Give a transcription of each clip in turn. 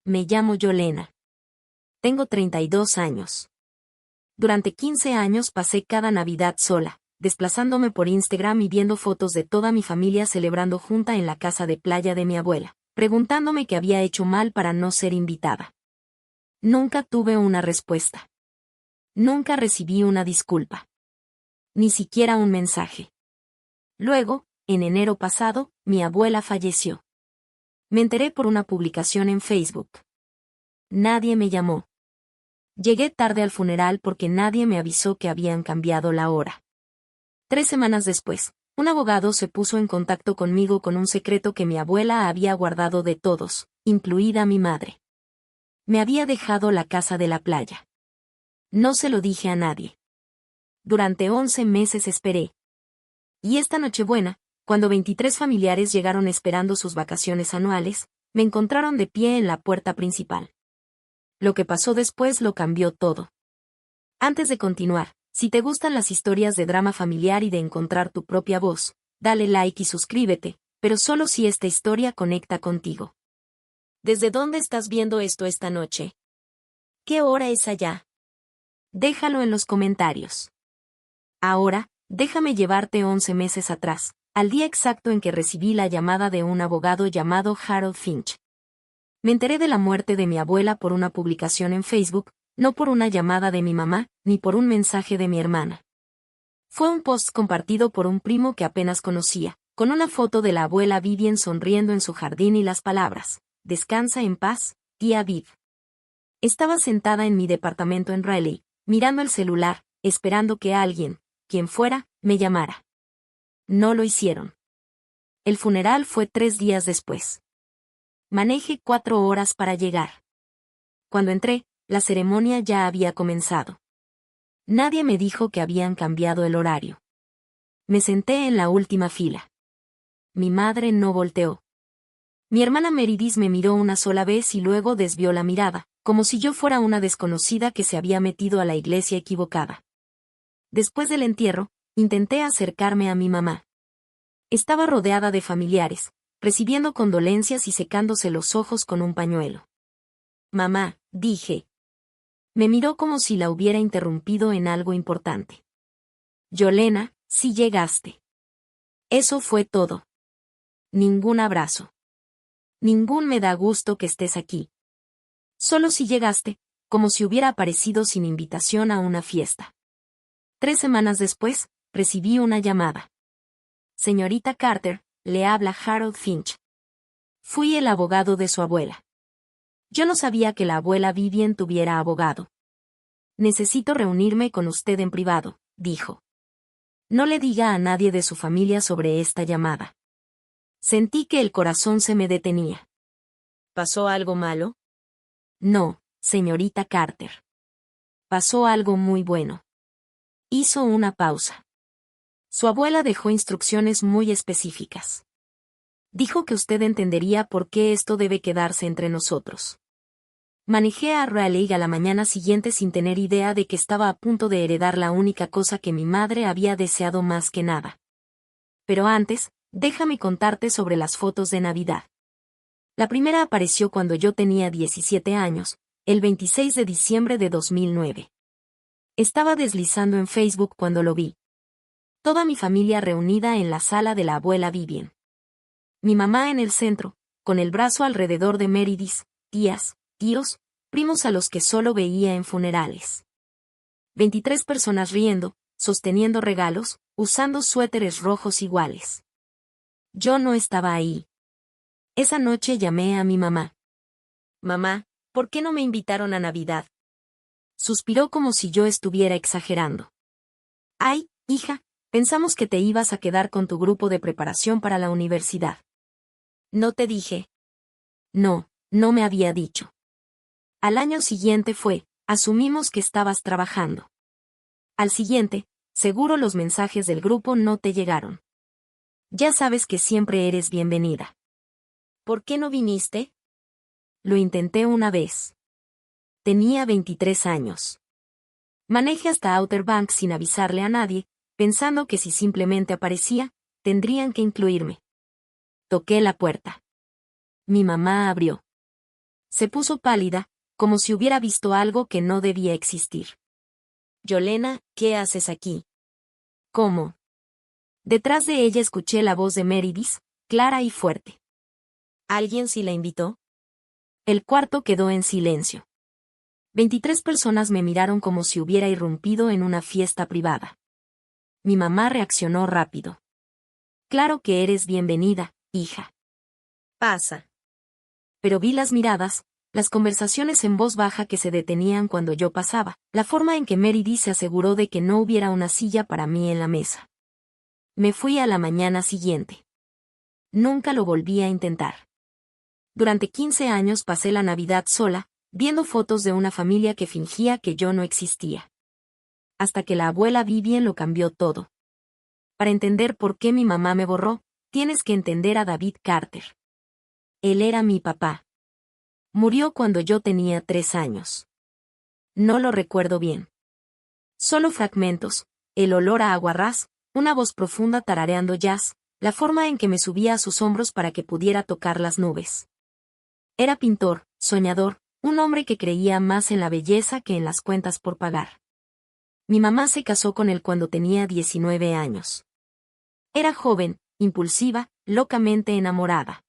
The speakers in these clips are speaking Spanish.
me llamo Yolena. Tengo 32 años. Durante 15 años pasé cada Navidad sola, desplazándome por Instagram y viendo fotos de toda mi familia celebrando junta en la casa de playa de mi abuela, preguntándome qué había hecho mal para no ser invitada. Nunca tuve una respuesta. Nunca recibí una disculpa. Ni siquiera un mensaje. Luego, en enero pasado, mi abuela falleció. Me enteré por una publicación en Facebook. Nadie me llamó. Llegué tarde al funeral porque nadie me avisó que habían cambiado la hora. 3 semanas después, un abogado se puso en contacto conmigo con un secreto que mi abuela había guardado de todos, incluida mi madre. Me había dejado la casa de la playa. No se lo dije a nadie. Durante 11 meses esperé. Y esta Nochebuena, cuando 23 familiares llegaron esperando sus vacaciones anuales, me encontraron de pie en la puerta principal. Lo que pasó después lo cambió todo. Antes de continuar, si te gustan las historias de drama familiar y de encontrar tu propia voz, dale like y suscríbete, pero solo si esta historia conecta contigo. ¿Desde dónde estás viendo esto esta noche? ¿Qué hora es allá? Déjalo en los comentarios. Ahora, déjame llevarte 11 meses atrás, al día exacto en que recibí la llamada de un abogado llamado Harold Finch. Me enteré de la muerte de mi abuela por una publicación en Facebook, no por una llamada de mi mamá, ni por un mensaje de mi hermana. Fue un post compartido por un primo que apenas conocía, con una foto de la abuela Vivian sonriendo en su jardín y las palabras: "Descansa en paz, tía Viv". Estaba sentada en mi departamento en Raleigh, mirando el celular, esperando que alguien, quien fuera, me llamara. No lo hicieron. El funeral fue 3 días después. Manejé 4 horas para llegar. Cuando entré, la ceremonia ya había comenzado. Nadie me dijo que habían cambiado el horario. Me senté en la última fila. Mi madre no volteó. Mi hermana Meredith me miró una sola vez y luego desvió la mirada, como si yo fuera una desconocida que se había metido a la iglesia equivocada. Después del entierro, intenté acercarme a mi mamá. Estaba rodeada de familiares, recibiendo condolencias y secándose los ojos con un pañuelo. «Mamá», dije. Me miró como si la hubiera interrumpido en algo importante. «Yolena, sí llegaste». Eso fue todo. Ningún abrazo. Ningún "me da gusto que estés aquí". Solo si llegaste, como si hubiera aparecido sin invitación a una fiesta. 3 semanas después, recibí una llamada. «Señorita Carter, le habla Harold Finch». Fui el abogado de su abuela. Yo no sabía que la abuela Vivian tuviera abogado. «Necesito reunirme con usted en privado», dijo. «No le diga a nadie de su familia sobre esta llamada». Sentí que el corazón se me detenía. ¿Pasó algo malo? No, señorita Carter. Pasó algo muy bueno. Hizo una pausa. Su abuela dejó instrucciones muy específicas. Dijo que usted entendería por qué esto debe quedarse entre nosotros. Manejé a Raleigh a la mañana siguiente sin tener idea de que estaba a punto de heredar la única cosa que mi madre había deseado más que nada. Pero antes, déjame contarte sobre las fotos de Navidad. La primera apareció cuando yo tenía 17 años, el 26 de diciembre de 2009. Estaba deslizando en Facebook cuando lo vi. Toda mi familia reunida en la sala de la abuela Vivian. Mi mamá en el centro, con el brazo alrededor de Meredith, tías, tíos, primos a los que solo veía en funerales. 23 personas riendo, sosteniendo regalos, usando suéteres rojos iguales. Yo no estaba ahí. Esa noche llamé a mi mamá. «Mamá, ¿por qué no me invitaron a Navidad?». Suspiró como si yo estuviera exagerando. «Ay, hija, pensamos que te ibas a quedar con tu grupo de preparación para la universidad». «¿No te dije?». «No, no me había dicho». Al año siguiente asumimos que estabas trabajando. Al siguiente, seguro los mensajes del grupo no te llegaron. Ya sabes que siempre eres bienvenida. ¿Por qué no viniste? Lo intenté una vez. Tenía 23 años. Manejé hasta Outer Banks sin avisarle a nadie, pensando que si simplemente aparecía, tendrían que incluirme. Toqué la puerta. Mi mamá abrió. Se puso pálida, como si hubiera visto algo que no debía existir. Yolena, ¿qué haces aquí? ¿Cómo? Detrás de ella escuché la voz de Meredith, clara y fuerte. ¿Alguien sí la invitó? El cuarto quedó en silencio. 23 personas me miraron como si hubiera irrumpido en una fiesta privada. Mi mamá reaccionó rápido. Claro que eres bienvenida, hija. Pasa. Pero vi las miradas, las conversaciones en voz baja que se detenían cuando yo pasaba, la forma en que Meredith se aseguró de que no hubiera una silla para mí en la mesa. Me fui a la mañana siguiente. Nunca lo volví a intentar. Durante 15 años pasé la Navidad sola, viendo fotos de una familia que fingía que yo no existía. Hasta que la abuela Vivian lo cambió todo. Para entender por qué mi mamá me borró, tienes que entender a David Carter. Él era mi papá. Murió cuando yo tenía 3 años. No lo recuerdo bien. Solo fragmentos, el olor a aguarrás, una voz profunda tarareando jazz, la forma en que me subía a sus hombros para que pudiera tocar las nubes. Era pintor, soñador, un hombre que creía más en la belleza que en las cuentas por pagar. Mi mamá se casó con él cuando tenía 19 años. Era joven, impulsiva, locamente enamorada.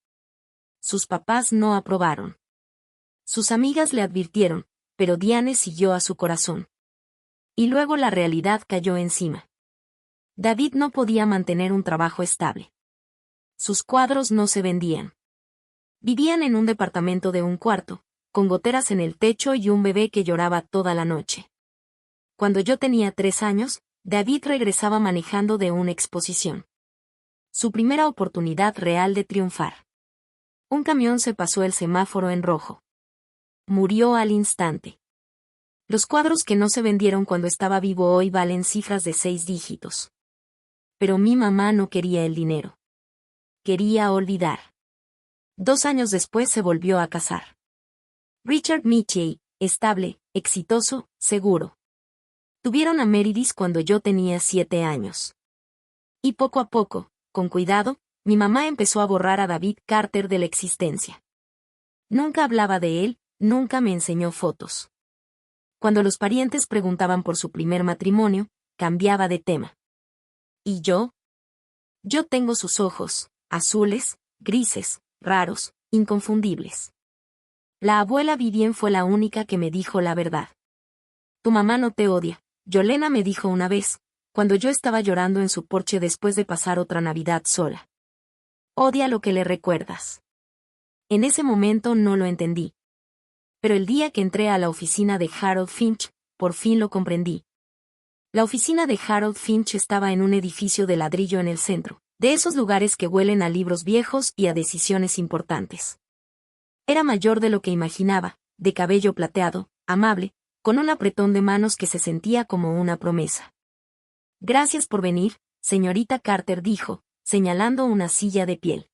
Sus papás no aprobaron. Sus amigas le advirtieron, pero Diane siguió a su corazón. Y luego la realidad cayó encima. David no podía mantener un trabajo estable. Sus cuadros no se vendían. Vivían en un departamento de un cuarto, con goteras en el techo y un bebé que lloraba toda la noche. Cuando yo tenía 3 años, David regresaba manejando de una exposición. Su primera oportunidad real de triunfar. Un camión se pasó el semáforo en rojo. Murió al instante. Los cuadros que no se vendieron cuando estaba vivo hoy valen cifras de 6 dígitos. Pero mi mamá no quería el dinero. Quería olvidar. 2 años después se volvió a casar. Richard Mitchell, estable, exitoso, seguro. Tuvieron a Meredith cuando yo tenía 7 años. Y poco a poco, con cuidado, mi mamá empezó a borrar a David Carter de la existencia. Nunca hablaba de él, nunca me enseñó fotos. Cuando los parientes preguntaban por su primer matrimonio, cambiaba de tema. ¿Y yo? Yo tengo sus ojos, azules, grises, raros, inconfundibles. La abuela Vivian fue la única que me dijo la verdad. Tu mamá no te odia, Yolena me dijo una vez, cuando yo estaba llorando en su porche después de pasar otra Navidad sola. Odia lo que le recuerdas. En ese momento no lo entendí. Pero el día que entré a la oficina de Harold Finch, por fin lo comprendí. La oficina de Harold Finch estaba en un edificio de ladrillo en el centro, de esos lugares que huelen a libros viejos y a decisiones importantes. Era mayor de lo que imaginaba, de cabello plateado, amable, con un apretón de manos que se sentía como una promesa. Gracias por venir, señorita Carter dijo, señalando una silla de piel.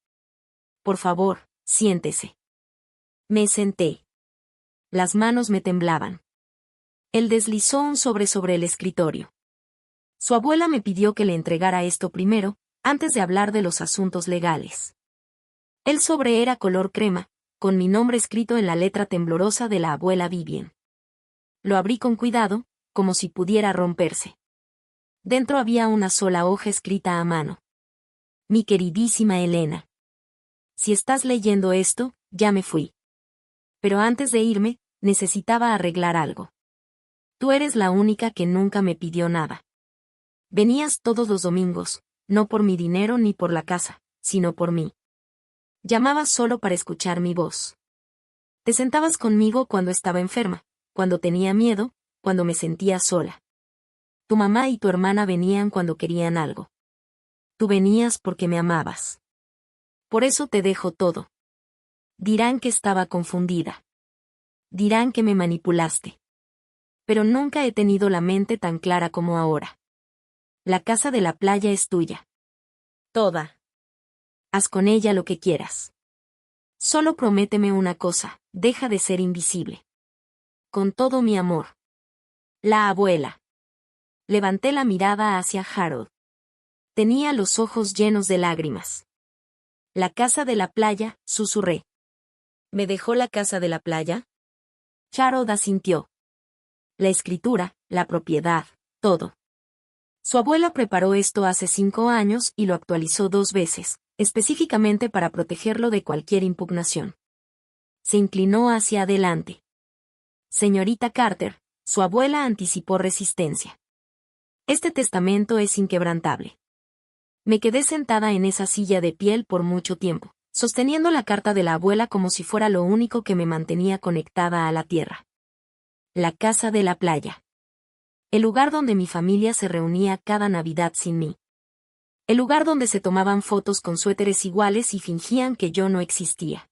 Por favor, siéntese. Me senté. Las manos me temblaban. Él deslizó un sobre el escritorio. Su abuela me pidió que le entregara esto primero, antes de hablar de los asuntos legales. El sobre era color crema, con mi nombre escrito en la letra temblorosa de la abuela Vivian. Lo abrí con cuidado, como si pudiera romperse. Dentro había una sola hoja escrita a mano. Mi queridísima Elena. Si estás leyendo esto, ya me fui. Pero antes de irme, necesitaba arreglar algo. Tú eres la única que nunca me pidió nada. Venías todos los domingos, no por mi dinero ni por la casa, sino por mí. Llamabas solo para escuchar mi voz. Te sentabas conmigo cuando estaba enferma, cuando tenía miedo, cuando me sentía sola. Tu mamá y tu hermana venían cuando querían algo. Tú venías porque me amabas. Por eso te dejo todo. Dirán que estaba confundida. Dirán que me manipulaste. Pero nunca he tenido la mente tan clara como ahora. La casa de la playa es tuya. Toda. Haz con ella lo que quieras. Solo prométeme una cosa, deja de ser invisible. Con todo mi amor. La abuela. Levanté la mirada hacia Harold. Tenía los ojos llenos de lágrimas. La casa de la playa, susurré. ¿Me dejó la casa de la playa? Harold asintió. La escritura, la propiedad, todo. Su abuela preparó esto hace 5 años y lo actualizó 2 veces, específicamente para protegerlo de cualquier impugnación. Se inclinó hacia adelante. Señorita Carter, su abuela anticipó resistencia. Este testamento es inquebrantable. Me quedé sentada en esa silla de piel por mucho tiempo, sosteniendo la carta de la abuela como si fuera lo único que me mantenía conectada a la tierra. La casa de la playa. El lugar donde mi familia se reunía cada Navidad sin mí. El lugar donde se tomaban fotos con suéteres iguales y fingían que yo no existía.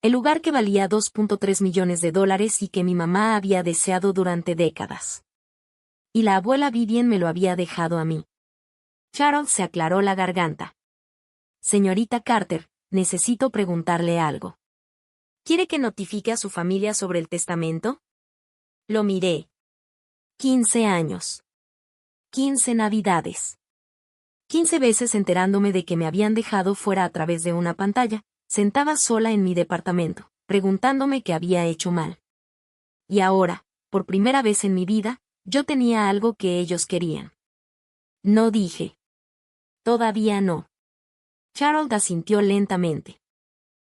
El lugar que valía $2.3 millones y que mi mamá había deseado durante décadas. Y la abuela Vivian me lo había dejado a mí. Harold se aclaró la garganta. Señorita Carter, necesito preguntarle algo. ¿Quiere que notifique a su familia sobre el testamento? Lo miré. 15 años. 15 Navidades. 15 veces enterándome de que me habían dejado fuera a través de una pantalla, sentada sola en mi departamento, preguntándome qué había hecho mal. Y ahora, por primera vez en mi vida, yo tenía algo que ellos querían. No dije. Todavía no. Harold asintió lentamente.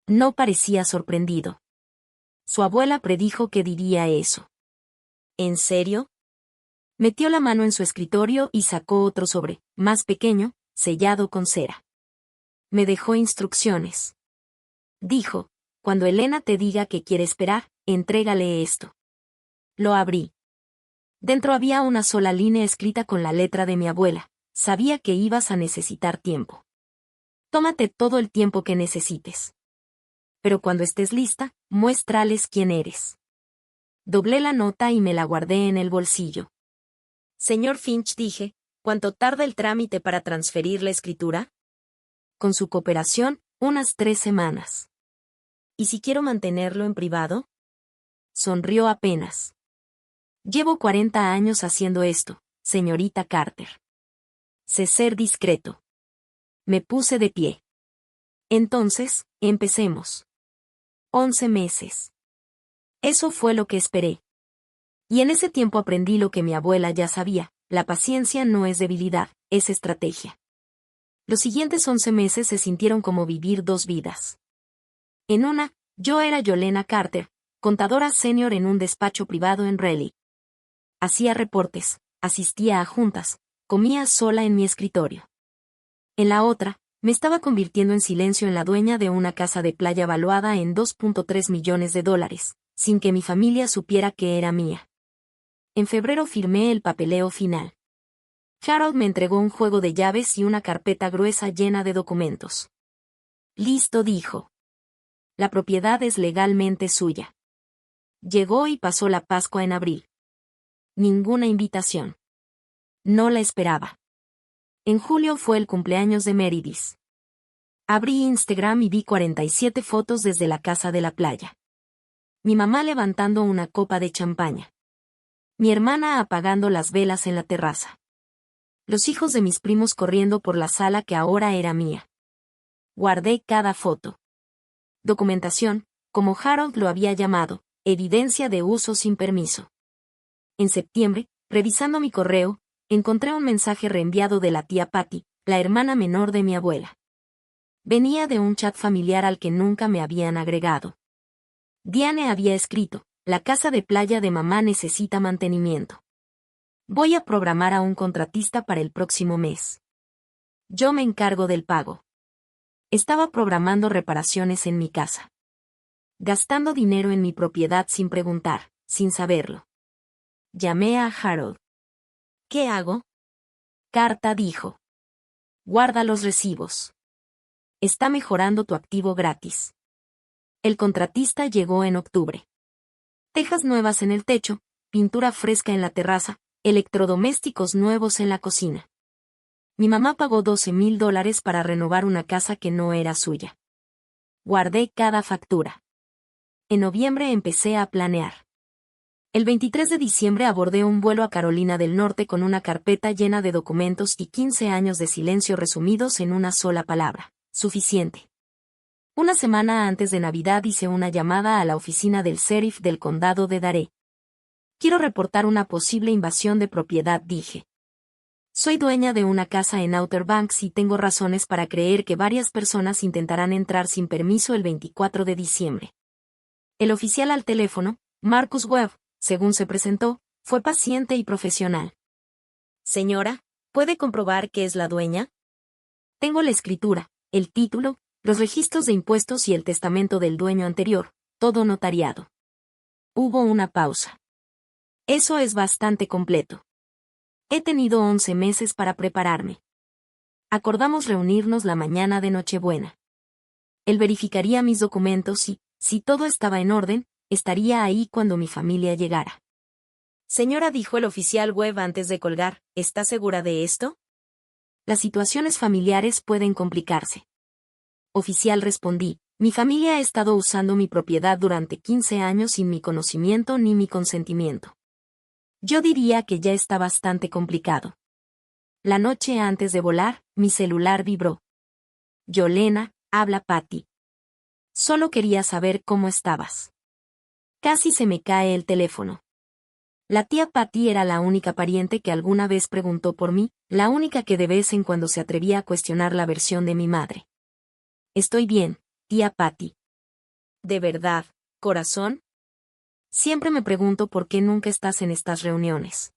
No parecía sorprendido. Su abuela predijo que diría eso. ¿En serio? Metió la mano en su escritorio y sacó otro sobre, más pequeño, sellado con cera. Me dejó instrucciones. Dijo, cuando Elena te diga que quiere esperar, entrégale esto. Lo abrí. Dentro había una sola línea escrita con la letra de mi abuela. Sabía que ibas a necesitar tiempo. Tómate todo el tiempo que necesites. Pero cuando estés lista, muéstrales quién eres. Doblé la nota y me la guardé en el bolsillo. Señor Finch, dije, ¿cuánto tarda el trámite para transferir la escritura? Con su cooperación, unas 3 semanas. ¿Y si quiero mantenerlo en privado? Sonrió apenas. Llevo 40 años haciendo esto, señorita Carter. Sé ser discreto. Me puse de pie. Entonces, empecemos. 11 meses. Eso fue lo que esperé. Y en ese tiempo aprendí lo que mi abuela ya sabía, la paciencia no es debilidad, es estrategia. Los siguientes 11 meses se sintieron como vivir 2 vidas. En una, yo era Yolena Carter, contadora senior en un despacho privado en Raleigh. Hacía reportes, asistía a juntas, comía sola en mi escritorio. En la otra, me estaba convirtiendo en silencio en la dueña de una casa de playa valuada en $2.3 millones, sin que mi familia supiera que era mía. En febrero firmé el papeleo final. Harold me entregó un juego de llaves y una carpeta gruesa llena de documentos. Listo, dijo. La propiedad es legalmente suya. Llegó y pasó la Pascua en abril. Ninguna invitación. No la esperaba. En julio fue el cumpleaños de Meredith. Abrí Instagram y vi 47 fotos desde la casa de la playa. Mi mamá levantando una copa de champaña. Mi hermana apagando las velas en la terraza. Los hijos de mis primos corriendo por la sala que ahora era mía. Guardé cada foto. Documentación, como Harold lo había llamado, evidencia de uso sin permiso. En septiembre, revisando mi correo, encontré un mensaje reenviado de la tía Patty, la hermana menor de mi abuela. Venía de un chat familiar al que nunca me habían agregado. Diane había escrito, la casa de playa de mamá necesita mantenimiento. Voy a programar a un contratista para el próximo mes. Yo me encargo del pago. Estaba programando reparaciones en mi casa. Gastando dinero en mi propiedad sin preguntar, sin saberlo. Llamé a Harold. ¿Qué hago? Carta dijo. Guarda los recibos. Está mejorando tu activo gratis. El contratista llegó en octubre. Tejas nuevas en el techo, pintura fresca en la terraza, electrodomésticos nuevos en la cocina. Mi mamá pagó $12,000 para renovar una casa que no era suya. Guardé cada factura. En noviembre empecé a planear. El 23 de diciembre abordé un vuelo a Carolina del Norte con una carpeta llena de documentos y 15 años de silencio resumidos en una sola palabra. Suficiente. Una semana antes de Navidad hice una llamada a la oficina del sheriff del condado de Dare. Quiero reportar una posible invasión de propiedad, dije. Soy dueña de una casa en Outer Banks y tengo razones para creer que varias personas intentarán entrar sin permiso el 24 de diciembre. El oficial al teléfono, Marcus Webb, según se presentó, fue paciente y profesional. Señora, ¿puede comprobar que es la dueña? Tengo la escritura, el título, los registros de impuestos y el testamento del dueño anterior, todo notariado. Hubo una pausa. Eso es bastante completo. He tenido 11 meses para prepararme. Acordamos reunirnos la mañana de Nochebuena. Él verificaría mis documentos y, si todo estaba en orden, estaría ahí cuando mi familia llegara. Señora, dijo el oficial Webb antes de colgar, ¿está segura de esto? Las situaciones familiares pueden complicarse. Oficial, respondí, mi familia ha estado usando mi propiedad durante 15 años sin mi conocimiento ni mi consentimiento. Yo diría que ya está bastante complicado. La noche antes de volar, mi celular vibró. Yolena, habla Patty. Solo quería saber cómo estabas. Casi se me cae el teléfono. La tía Patty era la única pariente que alguna vez preguntó por mí, la única que de vez en cuando se atrevía a cuestionar la versión de mi madre. Estoy bien, tía Patty. ¿De verdad, corazón? Siempre me pregunto por qué nunca estás en estas reuniones.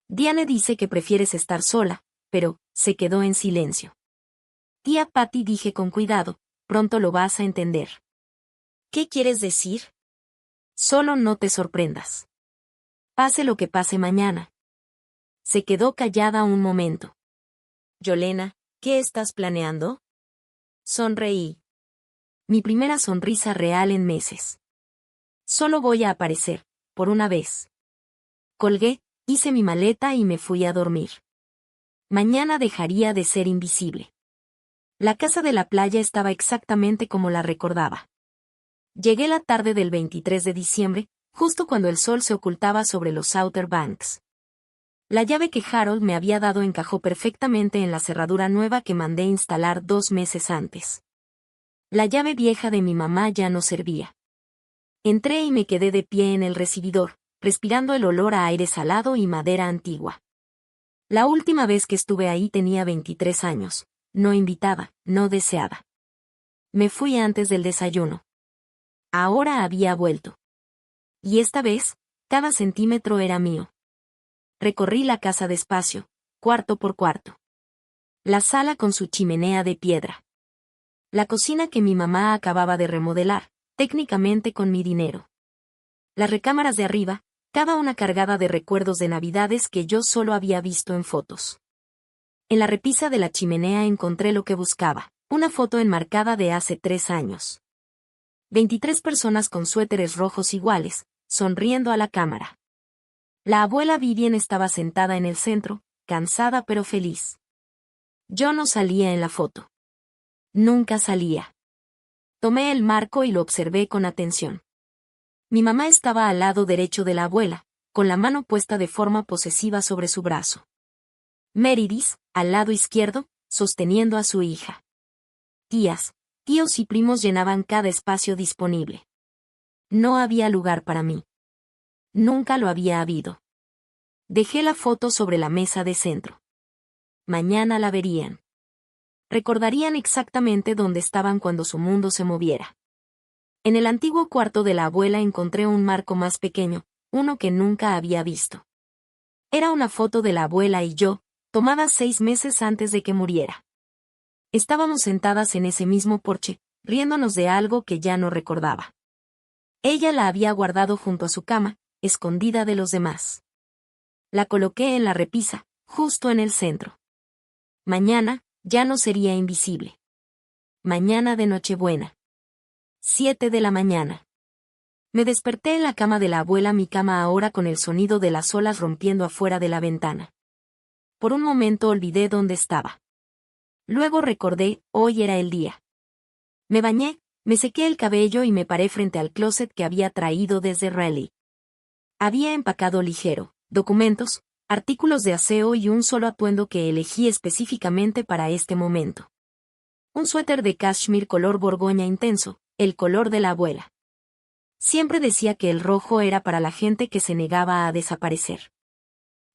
Diane dice que prefieres estar sola, pero se quedó en silencio. Tía Patty, dije con cuidado, pronto lo vas a entender. ¿Qué quieres decir? Solo no te sorprendas. Pase lo que pase mañana. Se quedó callada un momento. Yolena, ¿qué estás planeando? Sonreí. Mi primera sonrisa real en meses. Solo voy a aparecer, por una vez. Colgué, hice mi maleta y me fui a dormir. Mañana dejaría de ser invisible. La casa de la playa estaba exactamente como la recordaba. Llegué la tarde del 23 de diciembre, justo cuando el sol se ocultaba sobre los Outer Banks. La llave que Harold me había dado encajó perfectamente en la cerradura nueva que mandé instalar 2 meses antes. La llave vieja de mi mamá ya no servía. Entré y me quedé de pie en el recibidor, respirando el olor a aire salado y madera antigua. La última vez que estuve ahí tenía 23 años, no invitada, no deseada. Me fui antes del desayuno. Ahora había vuelto. Y esta vez, cada centímetro era mío. Recorrí la casa despacio, cuarto por cuarto. La sala con su chimenea de piedra. La cocina que mi mamá acababa de remodelar, técnicamente con mi dinero. Las recámaras de arriba, cada una cargada de recuerdos de Navidades que yo solo había visto en fotos. En la repisa de la chimenea encontré lo que buscaba, una foto enmarcada de hace 3 años. 23 personas con suéteres rojos iguales, sonriendo a la cámara. La abuela Vivian estaba sentada en el centro, cansada pero feliz. Yo no salía en la foto. Nunca salía. Tomé el marco y lo observé con atención. Mi mamá estaba al lado derecho de la abuela, con la mano puesta de forma posesiva sobre su brazo. Meredith, al lado izquierdo, sosteniendo a su hija. Tías, tíos y primos llenaban cada espacio disponible. No había lugar para mí. Nunca lo había habido. Dejé la foto sobre la mesa de centro. Mañana la verían. Recordarían exactamente dónde estaban cuando su mundo se moviera. En el antiguo cuarto de la abuela encontré un marco más pequeño, uno que nunca había visto. Era una foto de la abuela y yo, tomada 6 meses antes de que muriera. Estábamos sentadas en ese mismo porche, riéndonos de algo que ya no recordaba. Ella la había guardado junto a su cama, escondida de los demás. La coloqué en la repisa, justo en el centro. Mañana, ya no sería invisible. Mañana de Nochebuena. 7 de la mañana. Me desperté en la cama de la abuela, mi cama ahora con el sonido de las olas rompiendo afuera de la ventana. Por un momento olvidé dónde estaba. Luego recordé, hoy era el día. Me bañé, me sequé el cabello y me paré frente al closet que había traído desde Raleigh. Había empacado ligero, documentos, artículos de aseo y un solo atuendo que elegí específicamente para este momento. Un suéter de cashmere color borgoña intenso, el color de la abuela. Siempre decía que el rojo era para la gente que se negaba a desaparecer.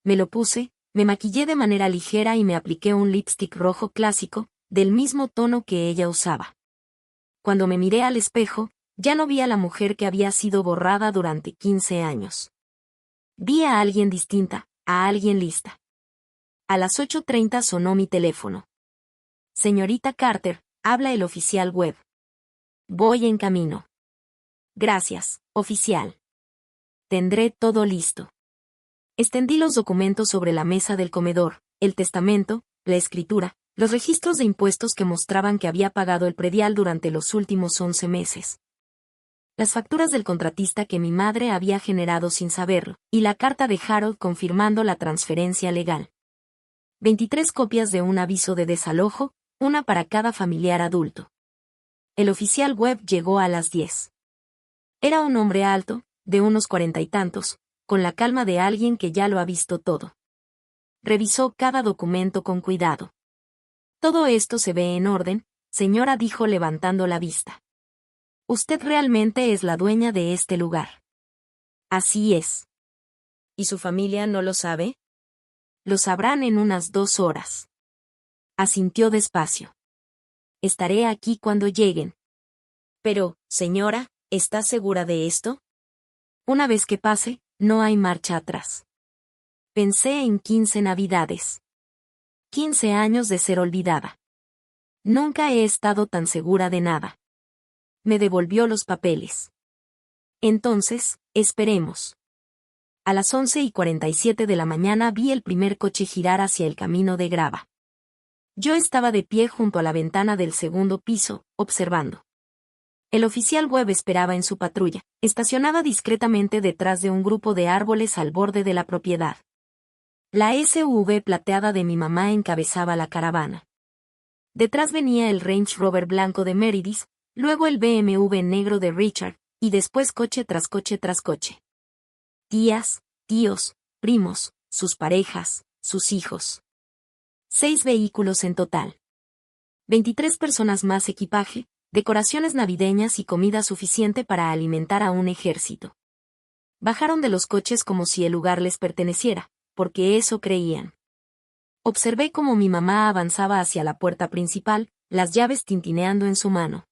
Me lo puse, me maquillé de manera ligera y me apliqué un lipstick rojo clásico, del mismo tono que ella usaba. Cuando me miré al espejo, ya no vi a la mujer que había sido borrada durante 15 años. Vi a alguien distinta, a alguien lista. A las 8:30 sonó mi teléfono. Señorita Carter, habla el oficial Webb. Voy en camino. Gracias, oficial. Tendré todo listo. Extendí los documentos sobre la mesa del comedor, el testamento, la escritura, los registros de impuestos que mostraban que había pagado el predial durante los últimos 11 meses. Las facturas del contratista que mi madre había generado sin saberlo, y la carta de Harold confirmando la transferencia legal. 23 copias de un aviso de desalojo, una para cada familiar adulto. El oficial Webb llegó a las 10. Era un hombre alto, de unos 40 y tantos, con la calma de alguien que ya lo ha visto todo. Revisó cada documento con cuidado. Todo esto se ve en orden, señora, dijo levantando la vista. Usted realmente es la dueña de este lugar. Así es. ¿Y su familia no lo sabe? Lo sabrán en unas 2 horas. Asintió despacio. Estaré aquí cuando lleguen. Pero, señora, ¿está segura de esto? Una vez que pase, no hay marcha atrás. Pensé en 15 navidades. 15 años de ser olvidada. Nunca he estado tan segura de nada. Me devolvió los papeles. Entonces, esperemos. A las 11:47 de la mañana vi el primer coche girar hacia el camino de grava. Yo estaba de pie junto a la ventana del segundo piso, observando. El oficial Webb esperaba en su patrulla, estacionada discretamente detrás de un grupo de árboles al borde de la propiedad. La SUV plateada de mi mamá encabezaba la caravana. Detrás venía el Range Rover blanco de Meredith, luego el BMW negro de Richard, y después coche tras coche tras coche. Tías, tíos, primos, sus parejas, sus hijos. 6 vehículos en total. 23 personas más, equipaje, decoraciones navideñas y comida suficiente para alimentar a un ejército. Bajaron de los coches como si el lugar les perteneciera, porque eso creían. Observé cómo mi mamá avanzaba hacia la puerta principal, las llaves tintineando en su mano.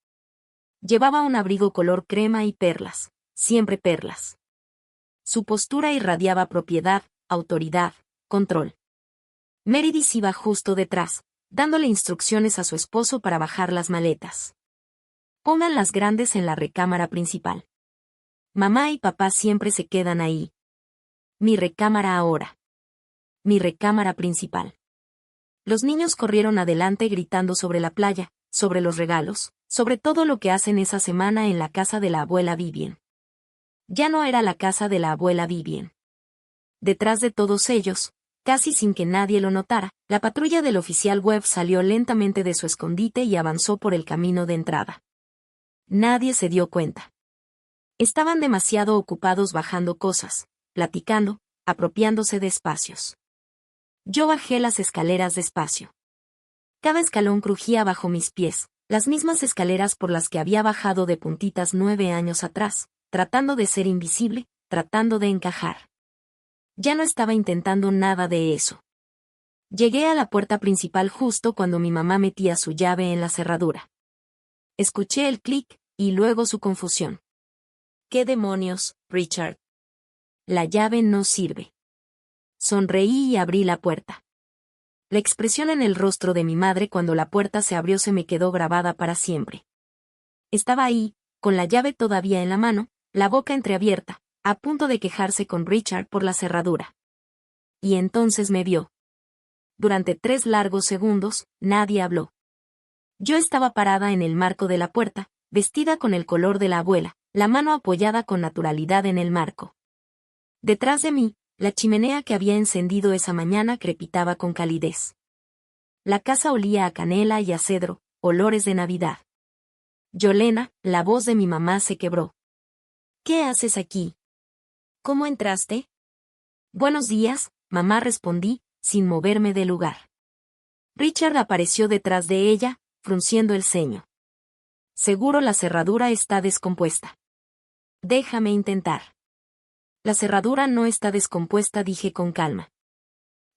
Llevaba un abrigo color crema y perlas, siempre perlas. Su postura irradiaba propiedad, autoridad, control. Meredith iba justo detrás, dándole instrucciones a su esposo para bajar las maletas. Pongan las grandes en la recámara principal. Mamá y papá siempre se quedan ahí. Mi recámara ahora. Mi recámara principal. Los niños corrieron adelante gritando sobre la playa, sobre los regalos, sobre todo lo que hacen esa semana en la casa de la abuela Vivien. Ya no era la casa de la abuela Vivien. Detrás de todos ellos, casi sin que nadie lo notara, la patrulla del oficial Webb salió lentamente de su escondite y avanzó por el camino de entrada. Nadie se dio cuenta. Estaban demasiado ocupados bajando cosas, platicando, apropiándose de espacios. Yo bajé las escaleras despacio. Cada escalón crujía bajo mis pies, las mismas escaleras por las que había bajado de puntitas 9 años atrás, tratando de ser invisible, tratando de encajar. Ya no estaba intentando nada de eso. Llegué a la puerta principal justo cuando mi mamá metía su llave en la cerradura. Escuché el clic, y luego su confusión. ¿Qué demonios, Richard? La llave no sirve. Sonreí y abrí la puerta. La expresión en el rostro de mi madre cuando la puerta se abrió se me quedó grabada para siempre. Estaba ahí, con la llave todavía en la mano, la boca entreabierta, a punto de quejarse con Richard por la cerradura. Y entonces me vio. Durante 3 largos segundos, nadie habló. Yo estaba parada en el marco de la puerta, vestida con el color de la abuela, la mano apoyada con naturalidad en el marco. Detrás de mí, la chimenea que había encendido esa mañana crepitaba con calidez. La casa olía a canela y a cedro, olores de Navidad. Yolena, la voz de mi mamá se quebró. ¿Qué haces aquí? ¿Cómo entraste? Buenos días, mamá, respondí, sin moverme del lugar. Richard apareció detrás de ella, frunciendo el ceño. Seguro la cerradura está descompuesta. Déjame intentar. La cerradura no está descompuesta, dije con calma.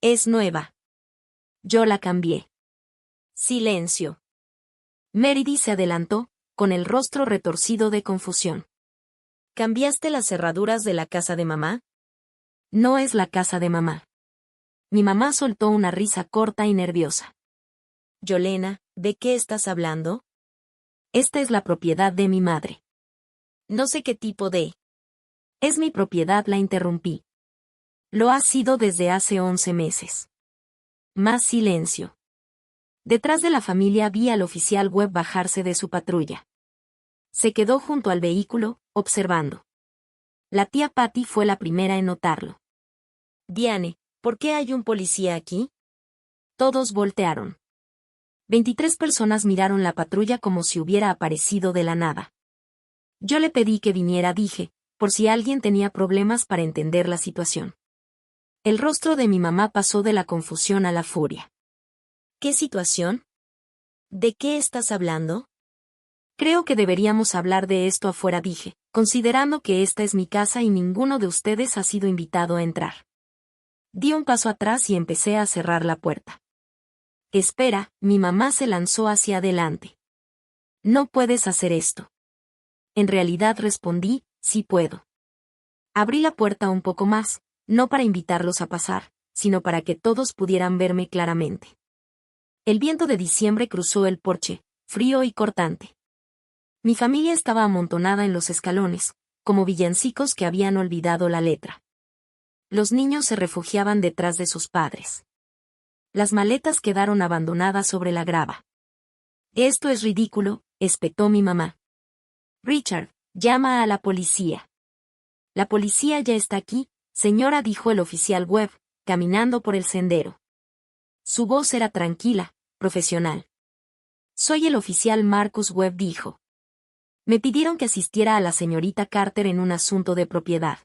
Es nueva. Yo la cambié. Silencio. Meredith se adelantó, con el rostro retorcido de confusión. ¿Cambiaste las cerraduras de la casa de mamá? No es la casa de mamá. Mi mamá soltó una risa corta y nerviosa. Yolena, ¿de qué estás hablando? Esta es la propiedad de mi madre. No sé qué tipo de... Es mi propiedad, la interrumpí. Lo ha sido desde hace 11 meses. Más silencio. Detrás de la familia vi al oficial Webb bajarse de su patrulla. Se quedó junto al vehículo, observando. La tía Patty fue la primera en notarlo. Diane, ¿por qué hay un policía aquí? Todos voltearon. 23 personas miraron la patrulla como si hubiera aparecido de la nada. Yo le pedí que viniera, dije, por si alguien tenía problemas para entender la situación. El rostro de mi mamá pasó de la confusión a la furia. ¿Qué situación? ¿De qué estás hablando? Creo que deberíamos hablar de esto afuera, dije, considerando que esta es mi casa y ninguno de ustedes ha sido invitado a entrar. Di un paso atrás y empecé a cerrar la puerta. Espera, mi mamá se lanzó hacia adelante. No puedes hacer esto. En realidad respondí, sí puedo. Abrí la puerta un poco más, no para invitarlos a pasar, sino para que todos pudieran verme claramente. El viento de diciembre cruzó el porche, frío y cortante. Mi familia estaba amontonada en los escalones, como villancicos que habían olvidado la letra. Los niños se refugiaban detrás de sus padres. Las maletas quedaron abandonadas sobre la grava. Esto es ridículo, espetó mi mamá. Richard, llama a la policía. La policía ya está aquí, señora, dijo el oficial Webb, caminando por el sendero. Su voz era tranquila, profesional. Soy el oficial Marcus Webb, dijo. Me pidieron que asistiera a la señorita Carter en un asunto de propiedad.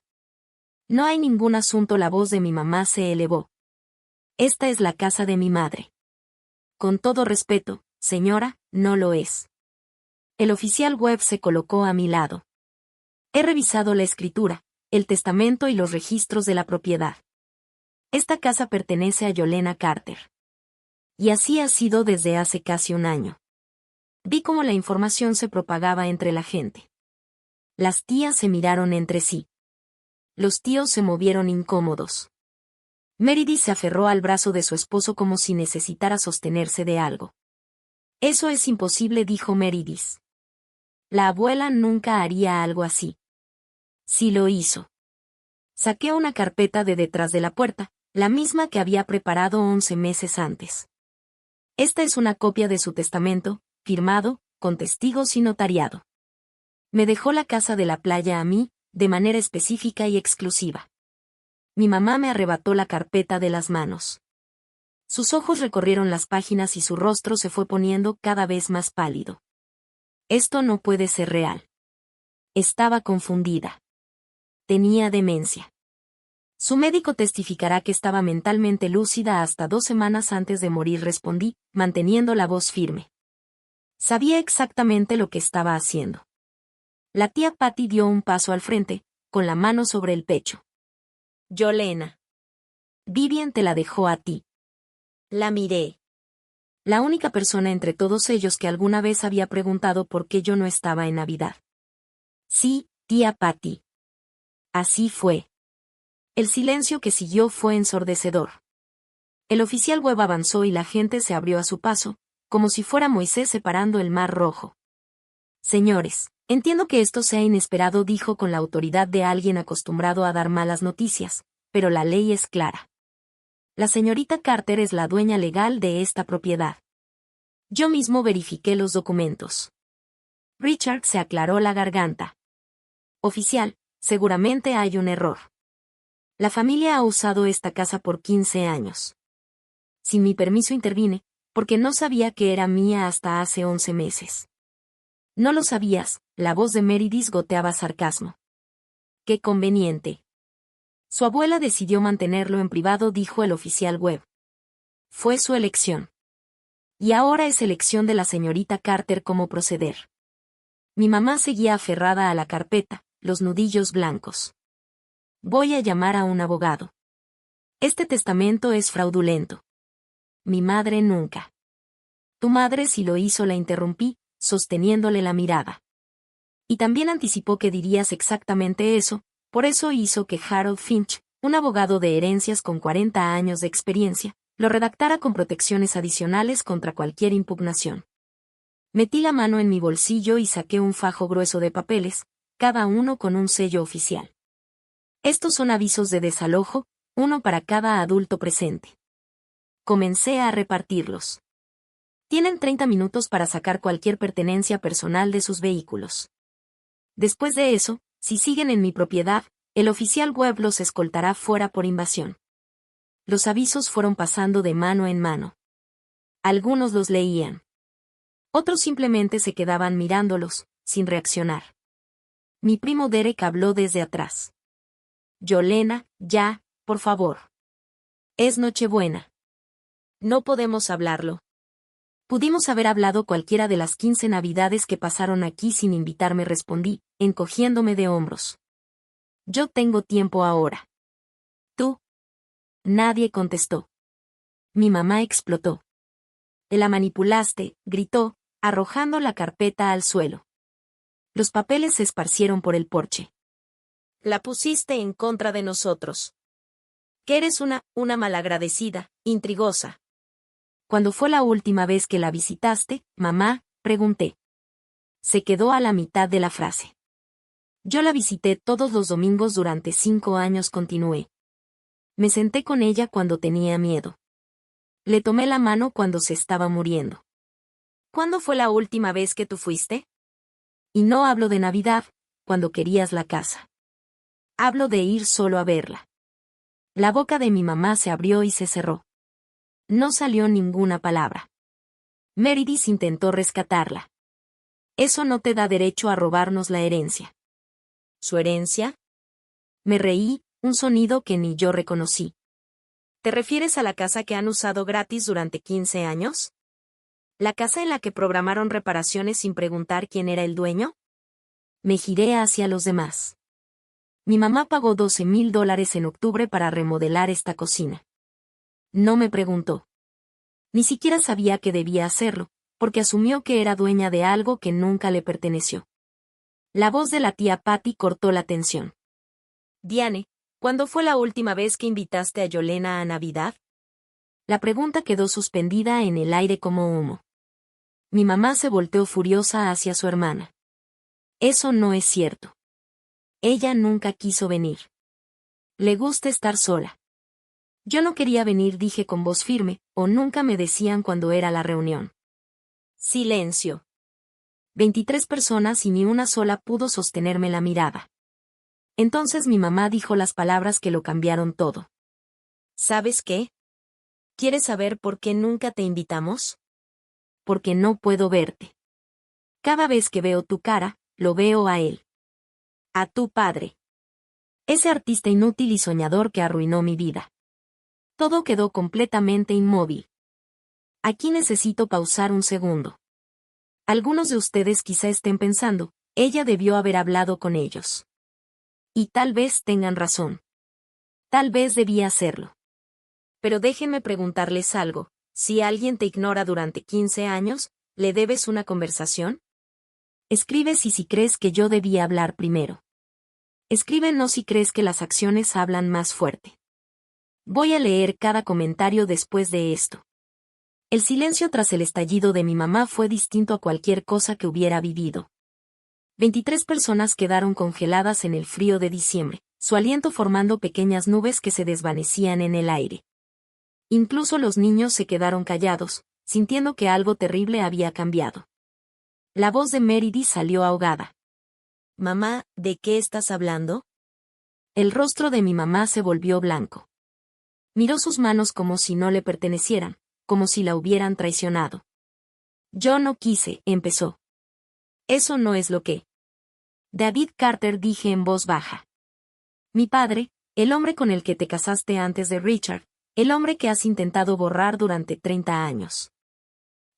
No hay ningún asunto, la voz de mi mamá se elevó. Esta es la casa de mi madre. Con todo respeto, señora, no lo es. El oficial Webb se colocó a mi lado. He revisado la escritura, el testamento y los registros de la propiedad. Esta casa pertenece a Yolena Carter. Y así ha sido desde hace casi un año. Vi cómo la información se propagaba entre la gente. Las tías se miraron entre sí. Los tíos se movieron incómodos. Meredith se aferró al brazo de su esposo como si necesitara sostenerse de algo. Eso es imposible, dijo Meredith. La abuela nunca haría algo así. Sí lo hizo. Saqué una carpeta de detrás de la puerta, la misma que había preparado 11 meses antes. Esta es una copia de su testamento, firmado, con testigos y notariado. Me dejó la casa de la playa a mí, de manera específica y exclusiva. Mi mamá me arrebató la carpeta de las manos. Sus ojos recorrieron las páginas y su rostro se fue poniendo cada vez más pálido. Esto no puede ser real. Estaba confundida. Tenía demencia. Su médico testificará que estaba mentalmente lúcida hasta 2 semanas antes de morir, respondí, manteniendo la voz firme. Sabía exactamente lo que estaba haciendo. La tía Patty dio un paso al frente, con la mano sobre el pecho. Yolena. Vivian te la dejó a ti. La miré. La única persona entre todos ellos que alguna vez había preguntado por qué yo no estaba en Navidad. Sí, tía Patty. Así fue. El silencio que siguió fue ensordecedor. El oficial Webb avanzó y la gente se abrió a su paso, como si fuera Moisés separando el mar rojo. Señores, entiendo que esto sea inesperado, dijo con la autoridad de alguien acostumbrado a dar malas noticias, pero la ley es clara. La señorita Carter es la dueña legal de esta propiedad. Yo mismo verifiqué los documentos. Richard se aclaró la garganta. Oficial, seguramente hay un error. La familia ha usado esta casa por 15 años. Sin mi permiso intervine, porque no sabía que era mía hasta hace 11 meses. No lo sabías, la voz de Meredith goteaba sarcasmo. Qué conveniente. Su abuela decidió mantenerlo en privado, dijo el oficial Webb. Fue su elección. Y ahora es elección de la señorita Carter cómo proceder. Mi mamá seguía aferrada a la carpeta, los nudillos blancos. Voy a llamar a un abogado. Este testamento es fraudulento. Mi madre nunca. Tu madre sí lo hizo, la interrumpí, sosteniéndole la mirada. Y también anticipó que dirías exactamente eso, por eso hizo que Harold Finch, un abogado de herencias con 40 años de experiencia, lo redactara con protecciones adicionales contra cualquier impugnación. Metí la mano en mi bolsillo y saqué un fajo grueso de papeles, cada uno con un sello oficial. Estos son avisos de desalojo, uno para cada adulto presente. Comencé a repartirlos. Tienen 30 minutos para sacar cualquier pertenencia personal de sus vehículos. Después de eso, si siguen en mi propiedad, el oficial web los escoltará fuera por invasión. Los avisos fueron pasando de mano en mano. Algunos los leían. Otros simplemente se quedaban mirándolos, sin reaccionar. Mi primo Derek habló desde atrás. Yolena, ya, por favor. Es Nochebuena. No podemos hablarlo. Pudimos haber hablado cualquiera de las 15 navidades que pasaron aquí sin invitarme, respondí, encogiéndome de hombros. Yo tengo tiempo ahora. ¿Tú? Nadie contestó. Mi mamá explotó. La manipulaste, gritó, arrojando la carpeta al suelo. Los papeles se esparcieron por el porche. La pusiste en contra de nosotros. Que eres una malagradecida, intrigosa. ¿Cuándo fue la última vez que la visitaste, mamá?, pregunté. Se quedó a la mitad de la frase. Yo la visité todos los domingos durante 5 años, continué. Me senté con ella cuando tenía miedo. Le tomé la mano cuando se estaba muriendo. ¿Cuándo fue la última vez que tú fuiste? Y no hablo de Navidad, cuando querías la casa. Hablo de ir solo a verla. La boca de mi mamá se abrió y se cerró. No salió ninguna palabra. Meredith intentó rescatarla. Eso no te da derecho a robarnos la herencia. ¿Su herencia? Me reí, un sonido que ni yo reconocí. ¿Te refieres a la casa que han usado gratis durante 15 años? ¿La casa en la que programaron reparaciones sin preguntar quién era el dueño? Me giré hacia los demás. Mi mamá pagó $12,000 en octubre para remodelar esta cocina. No me preguntó. Ni siquiera sabía que debía hacerlo, porque asumió que era dueña de algo que nunca le perteneció. La voz de la tía Patty cortó la tensión. Diane, ¿cuándo fue la última vez que invitaste a Yolena a Navidad? La pregunta quedó suspendida en el aire como humo. Mi mamá se volteó furiosa hacia su hermana. Eso no es cierto. Ella nunca quiso venir. Le gusta estar sola. Yo no quería venir, dije con voz firme, o nunca me decían cuando era la reunión. Silencio. 23 personas y ni una sola pudo sostenerme la mirada. Entonces mi mamá dijo las palabras que lo cambiaron todo. ¿Sabes qué? ¿Quieres saber por qué nunca te invitamos? Porque no puedo verte. Cada vez que veo tu cara, lo veo a él. A tu padre. Ese artista inútil y soñador que arruinó mi vida. Todo quedó completamente inmóvil. Aquí necesito pausar un segundo. Algunos de ustedes quizá estén pensando, ella debió haber hablado con ellos. Y tal vez tengan razón. Tal vez debía hacerlo. Pero déjenme preguntarles algo, si alguien te ignora durante 15 años, ¿le debes una conversación? Escribe si crees que yo debía hablar primero. Escribe no si crees que las acciones hablan más fuerte. Voy a leer cada comentario después de esto. El silencio tras el estallido de mi mamá fue distinto a cualquier cosa que hubiera vivido. 23 personas quedaron congeladas en el frío de diciembre, su aliento formando pequeñas nubes que se desvanecían en el aire. Incluso los niños se quedaron callados, sintiendo que algo terrible había cambiado. La voz de Meredith salió ahogada. Mamá, ¿de qué estás hablando? El rostro de mi mamá se volvió blanco. Miró sus manos como si no le pertenecieran, como si la hubieran traicionado. Yo no quise, empezó. Eso no es lo que. David Carter, dije en voz baja. Mi padre, el hombre con el que te casaste antes de Richard, el hombre que has intentado borrar durante 30 años.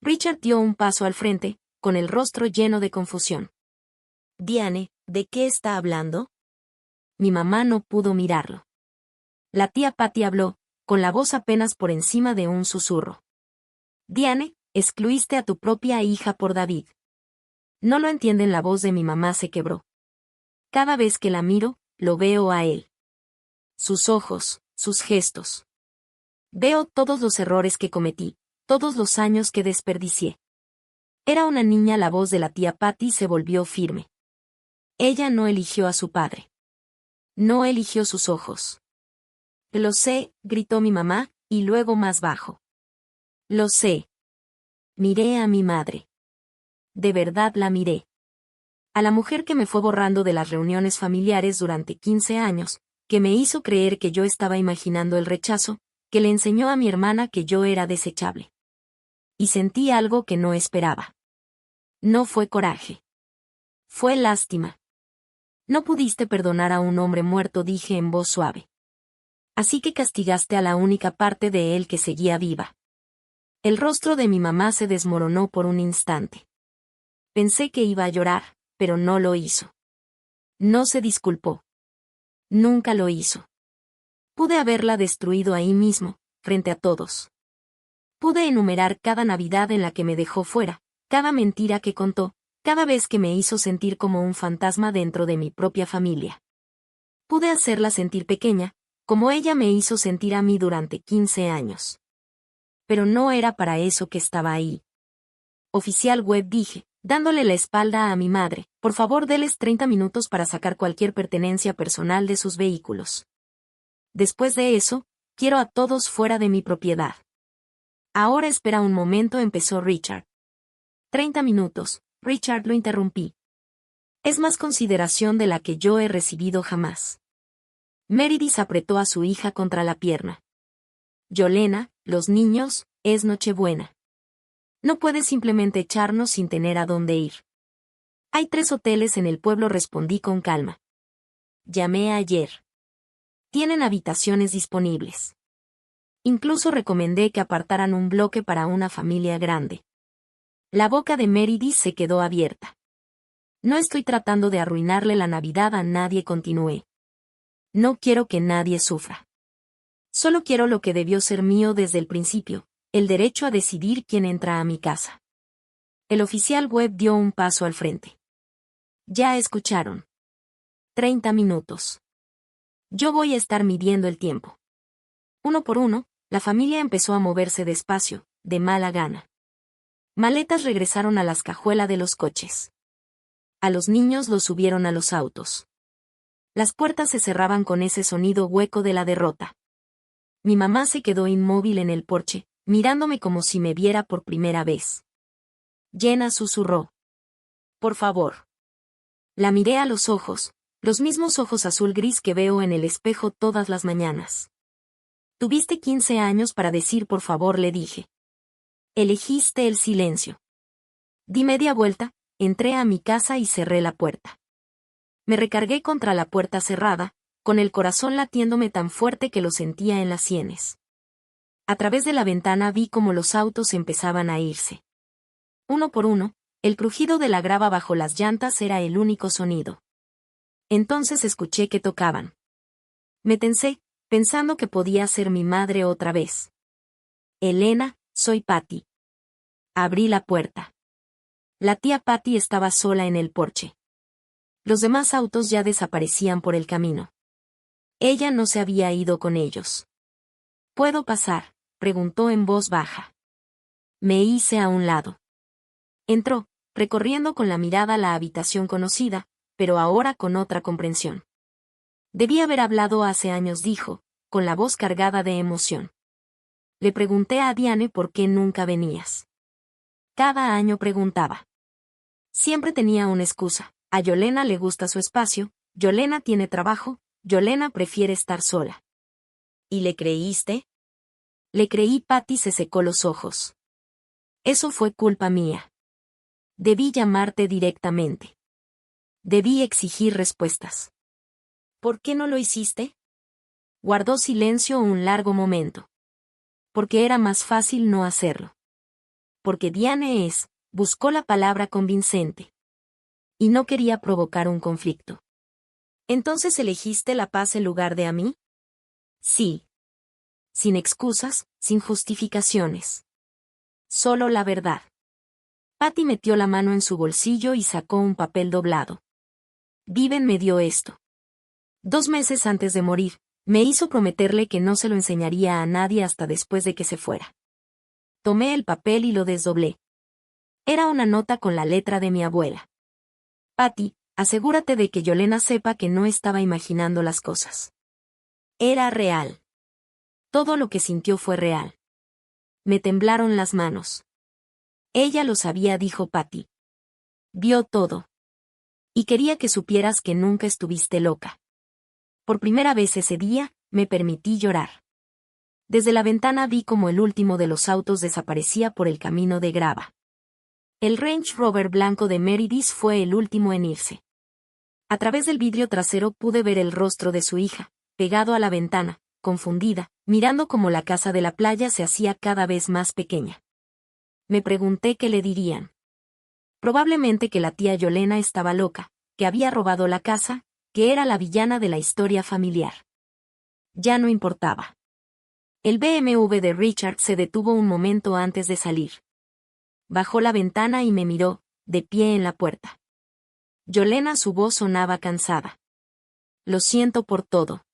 Richard dio un paso al frente, con el rostro lleno de confusión. Diane, ¿de qué está hablando? Mi mamá no pudo mirarlo. La tía Patty habló, con la voz apenas por encima de un susurro. Diane, excluiste a tu propia hija por David. No lo entienden. La voz de mi mamá se quebró. Cada vez que la miro, lo veo a él. Sus ojos, sus gestos. Veo todos los errores que cometí, todos los años que desperdicié. Era una niña. La voz de la tía Patty se volvió firme. Ella no eligió a su padre. No eligió sus ojos. Lo sé, gritó mi mamá, y luego más bajo. Lo sé. Miré a mi madre. De verdad la miré. A la mujer que me fue borrando de las reuniones familiares durante 15 años, que me hizo creer que yo estaba imaginando el rechazo, que le enseñó a mi hermana que yo era desechable. Y sentí algo que no esperaba. No fue coraje. Fue lástima. No pudiste perdonar a un hombre muerto, dije en voz suave. Así que castigaste a la única parte de él que seguía viva. El rostro de mi mamá se desmoronó por un instante. Pensé que iba a llorar, pero no lo hizo. No se disculpó. Nunca lo hizo. Pude haberla destruido ahí mismo, frente a todos. Pude enumerar cada Navidad en la que me dejó fuera, cada mentira que contó, cada vez que me hizo sentir como un fantasma dentro de mi propia familia. Pude hacerla sentir pequeña, como ella me hizo sentir a mí durante 15 años. Pero no era para eso que estaba ahí. Oficial Webb, dije, dándole la espalda a mi madre, por favor déles 30 minutos para sacar cualquier pertenencia personal de sus vehículos. Después de eso, quiero a todos fuera de mi propiedad. Ahora espera un momento, empezó Richard. 30 minutos, Richard, lo interrumpí. Es más consideración de la que yo he recibido jamás. Meredith apretó a su hija contra la pierna. Yolena, los niños, es Nochebuena. No puedes simplemente echarnos sin tener a dónde ir. Hay 3 hoteles en el pueblo, respondí con calma. Llamé ayer. Tienen habitaciones disponibles. Incluso recomendé que apartaran un bloque para una familia grande. La boca de Meredith se quedó abierta. No estoy tratando de arruinarle la Navidad a nadie, continué. No quiero que nadie sufra. Solo quiero lo que debió ser mío desde el principio, el derecho a decidir quién entra a mi casa. El oficial Webb dio un paso al frente. Ya escucharon. 30 minutos. Yo voy a estar midiendo el tiempo. Uno por uno, la familia empezó a moverse despacio, de mala gana. Maletas regresaron a las cajuelas de los coches. A los niños los subieron a los autos. Las puertas se cerraban con ese sonido hueco de la derrota. Mi mamá se quedó inmóvil en el porche, mirándome como si me viera por primera vez. Jenna susurró. Por favor. La miré a los ojos, los mismos ojos azul gris que veo en el espejo todas las mañanas. Tuviste 15 años para decir por favor, le dije. Elegiste el silencio. Di media vuelta, entré a mi casa y cerré la puerta. Me recargué contra la puerta cerrada, con el corazón latiéndome tan fuerte que lo sentía en las sienes. A través de la ventana vi cómo los autos empezaban a irse. Uno por uno, el crujido de la grava bajo las llantas era el único sonido. Entonces escuché que tocaban. Me tensé, pensando que podía ser mi madre otra vez. Elena, soy Patty. Abrí la puerta. La tía Patty estaba sola en el porche. Los demás autos ya desaparecían por el camino. Ella no se había ido con ellos. ¿Puedo pasar?, preguntó en voz baja. Me hice a un lado. Entró, recorriendo con la mirada la habitación conocida, pero ahora con otra comprensión. Debí haber hablado hace años, dijo, con la voz cargada de emoción. Le pregunté a Diane por qué nunca venías. Cada año preguntaba. Siempre tenía una excusa. A Yolena le gusta su espacio, Yolena tiene trabajo, Yolena prefiere estar sola. ¿Y le creíste? Le creí. Patty se secó los ojos. Eso fue culpa mía. Debí llamarte directamente. Debí exigir respuestas. ¿Por qué no lo hiciste? Guardó silencio un largo momento. Porque era más fácil no hacerlo. porque Diane buscó la palabra convincente. Y no quería provocar un conflicto. ¿Entonces elegiste la paz en lugar de a mí? Sí. Sin excusas, sin justificaciones. Solo la verdad. Patty metió la mano en su bolsillo y sacó un papel doblado. Viven me dio esto. 2 meses antes de morir, me hizo prometerle que no se lo enseñaría a nadie hasta después de que se fuera. Tomé el papel y lo desdoblé. Era una nota con la letra de mi abuela. Patty, asegúrate de que Yolena sepa que no estaba imaginando las cosas. Era real. Todo lo que sintió fue real. Me temblaron las manos. Ella lo sabía, dijo Patty. Vio todo. Y quería que supieras que nunca estuviste loca. Por primera vez ese día, me permití llorar. Desde la ventana vi como el último de los autos desaparecía por el camino de grava. El Range Rover blanco de Meredith fue el último en irse. A través del vidrio trasero pude ver el rostro de su hija, pegado a la ventana, confundida, mirando cómo la casa de la playa se hacía cada vez más pequeña. Me pregunté qué le dirían. Probablemente que la tía Yolena estaba loca, que había robado la casa, que era la villana de la historia familiar. Ya no importaba. El BMW de Richard se detuvo un momento antes de salir. Bajó la ventana y me miró, de pie en la puerta. Yolena, su voz sonaba cansada. Lo siento por todo.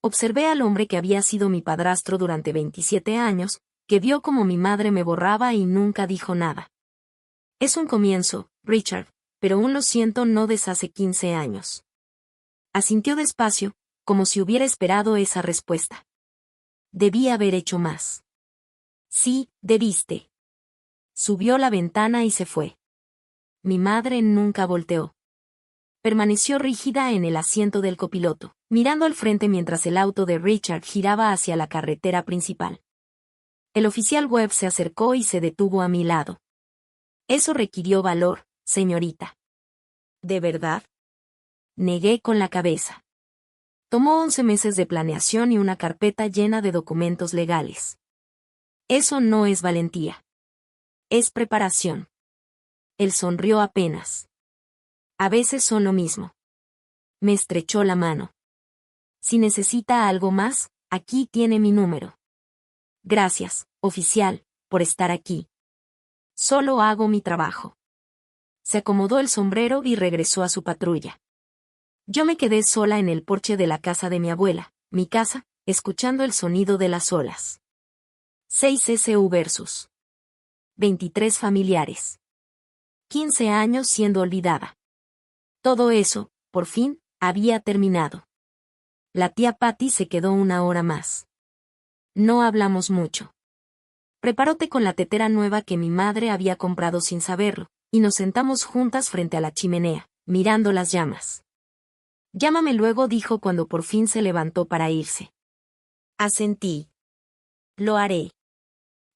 Observé al hombre que había sido mi padrastro durante 27 años, que vio como mi madre me borraba y nunca dijo nada. Es un comienzo, Richard, pero un lo siento no deshace 15 años. Asintió despacio, como si hubiera esperado esa respuesta. Debí haber hecho más. Sí, debiste. Subió la ventana y se fue. Mi madre nunca volteó. Permaneció rígida en el asiento del copiloto, mirando al frente mientras el auto de Richard giraba hacia la carretera principal. El oficial Webb se acercó y se detuvo a mi lado. Eso requirió valor, señorita. ¿De verdad? Negué con la cabeza. Tomó 11 meses de planeación y una carpeta llena de documentos legales. Eso no es valentía. Es preparación. Él sonrió apenas. A veces son lo mismo. Me estrechó la mano. Si necesita algo más, aquí tiene mi número. Gracias, oficial, por estar aquí. Solo hago mi trabajo. Se acomodó el sombrero y regresó a su patrulla. Yo me quedé sola en el porche de la casa de mi abuela, mi casa, escuchando el sonido de las olas. 6 SU versus 23 familiares. 15 años siendo olvidada. Todo eso, por fin, había terminado. La tía Patty se quedó 1 hora más. No hablamos mucho. Preparó té con la tetera nueva que mi madre había comprado sin saberlo, y nos sentamos juntas frente a la chimenea, mirando las llamas. Llámame luego, dijo cuando por fin se levantó para irse. Asentí. Lo haré.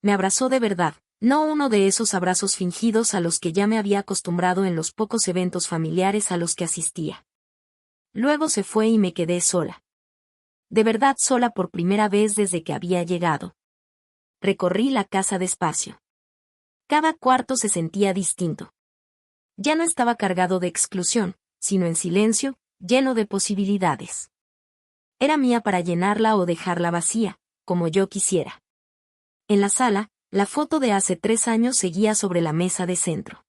Me abrazó de verdad, no uno de esos abrazos fingidos a los que ya me había acostumbrado en los pocos eventos familiares a los que asistía. Luego se fue y me quedé sola. De verdad sola por primera vez desde que había llegado. Recorrí la casa despacio. Cada cuarto se sentía distinto. Ya no estaba cargado de exclusión, sino en silencio, lleno de posibilidades. Era mía para llenarla o dejarla vacía, como yo quisiera. En la sala, la foto de hace 3 años seguía sobre la mesa de centro.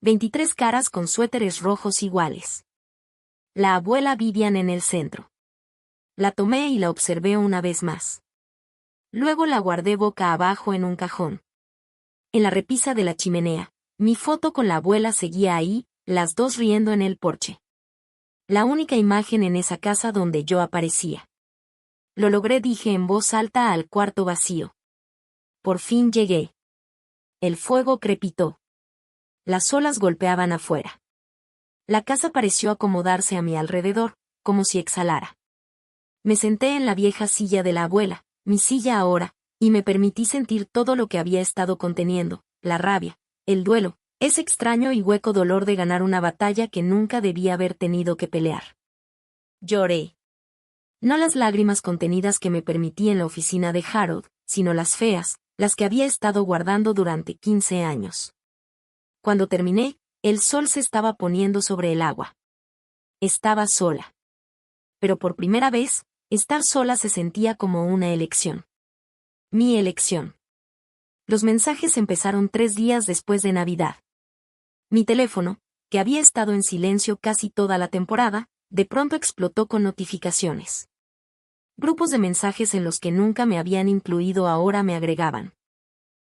23 caras con suéteres rojos iguales. La abuela Vivian en el centro. La tomé y la observé una vez más. Luego la guardé boca abajo en un cajón. En la repisa de la chimenea, mi foto con la abuela seguía ahí, las dos riendo en el porche. La única imagen en esa casa donde yo aparecía. Lo logré, dije en voz alta al cuarto vacío. Por fin llegué. El fuego crepitó. Las olas golpeaban afuera. La casa pareció acomodarse a mi alrededor, como si exhalara. Me senté en la vieja silla de la abuela, mi silla ahora, y me permití sentir todo lo que había estado conteniendo, la rabia, el duelo, ese extraño y hueco dolor de ganar una batalla que nunca debía haber tenido que pelear. Lloré. No las lágrimas contenidas que me permití en la oficina de Harold, sino las feas, las que había estado guardando durante 15 años. Cuando terminé, el sol se estaba poniendo sobre el agua. Estaba sola. Pero por primera vez, estar sola se sentía como una elección. Mi elección. Los mensajes empezaron 3 días después de Navidad. Mi teléfono, que había estado en silencio casi toda la temporada, de pronto explotó con notificaciones. Grupos de mensajes en los que nunca me habían incluido ahora me agregaban.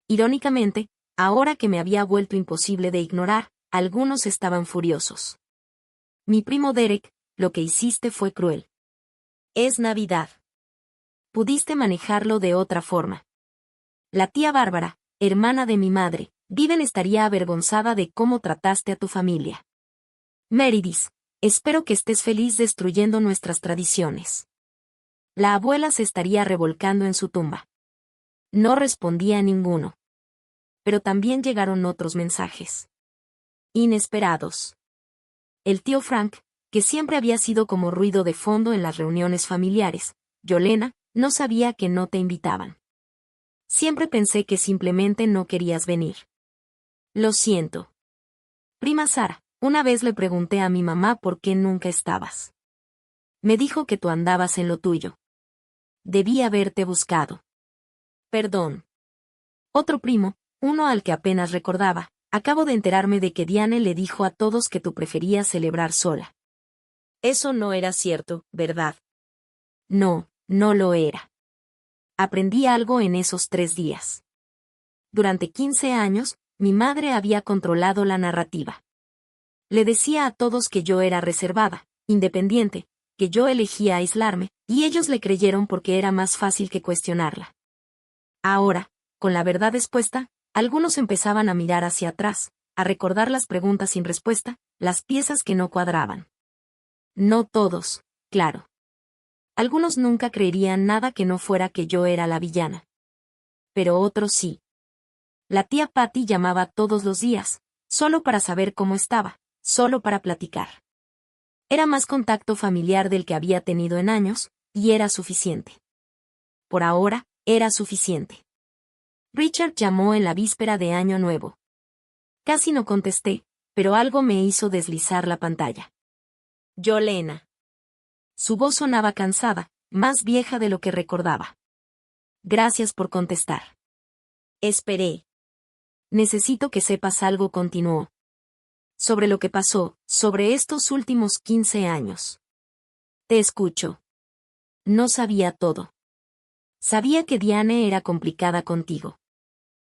Irónicamente, ahora que me había vuelto imposible de ignorar, algunos estaban furiosos. Mi primo Derek, lo que hiciste fue cruel. Es Navidad. Pudiste manejarlo de otra forma. La tía Bárbara, hermana de mi madre, Viven estaría avergonzada de cómo trataste a tu familia. Meredith, espero que estés feliz destruyendo nuestras tradiciones. La abuela se estaría revolcando en su tumba. No respondía a ninguno. Pero también llegaron otros mensajes. Inesperados. El tío Frank, que siempre había sido como ruido de fondo en las reuniones familiares, Yolena, no sabía que no te invitaban. Siempre pensé que simplemente no querías venir. Lo siento. Prima Sara, una vez le pregunté a mi mamá por qué nunca estabas. Me dijo que tú andabas en lo tuyo. Debí haberte buscado. Perdón. Otro primo, uno al que apenas recordaba, acabo de enterarme de que Diane le dijo a todos que tú preferías celebrar sola. Eso no era cierto, ¿verdad? No, no lo era. Aprendí algo en esos 3 días. Durante 15 años, mi madre había controlado la narrativa. Le decía a todos que yo era reservada, independiente, que yo elegía aislarme, y ellos le creyeron porque era más fácil que cuestionarla. Ahora, con la verdad expuesta, algunos empezaban a mirar hacia atrás, a recordar las preguntas sin respuesta, las piezas que no cuadraban. No todos, claro. Algunos nunca creerían nada que no fuera que yo era la villana. Pero otros sí. La tía Patty llamaba todos los días, solo para saber cómo estaba, solo para platicar. Era más contacto familiar del que había tenido en años, y era suficiente. Por ahora, era suficiente. Richard llamó en la víspera de Año Nuevo. Casi no contesté, pero algo me hizo deslizar la pantalla. Yolena. Su voz sonaba cansada, más vieja de lo que recordaba. Gracias por contestar. Esperé. Necesito que sepas algo, continuó. Sobre lo que pasó, sobre estos últimos 15 años. Te escucho. No sabía todo. Sabía que Diane era complicada contigo.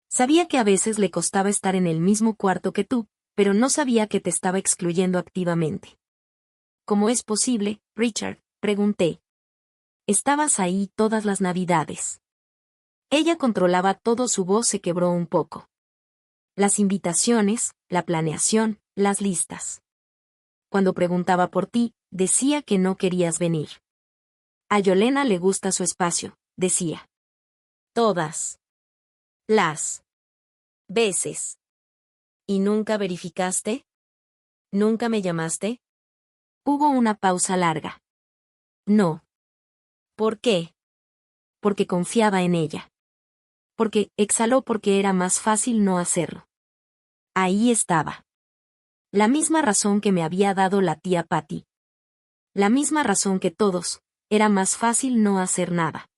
Sabía que a veces le costaba estar en el mismo cuarto que tú, pero no sabía que te estaba excluyendo activamente. ¿Cómo es posible, Richard?, pregunté. Estabas ahí todas las Navidades. Ella controlaba todo, su voz se quebró un poco. Las invitaciones, la planeación, las listas. Cuando preguntaba por ti, decía que no querías venir. A Yolena le gusta su espacio, decía. Todas las veces. ¿Y nunca verificaste? ¿Nunca me llamaste? Hubo una pausa larga. No. ¿Por qué? Porque confiaba en ella. Porque, exhaló, porque era más fácil no hacerlo. Ahí estaba. La misma razón que me había dado la tía Patty. La misma razón que todos, era más fácil no hacer nada.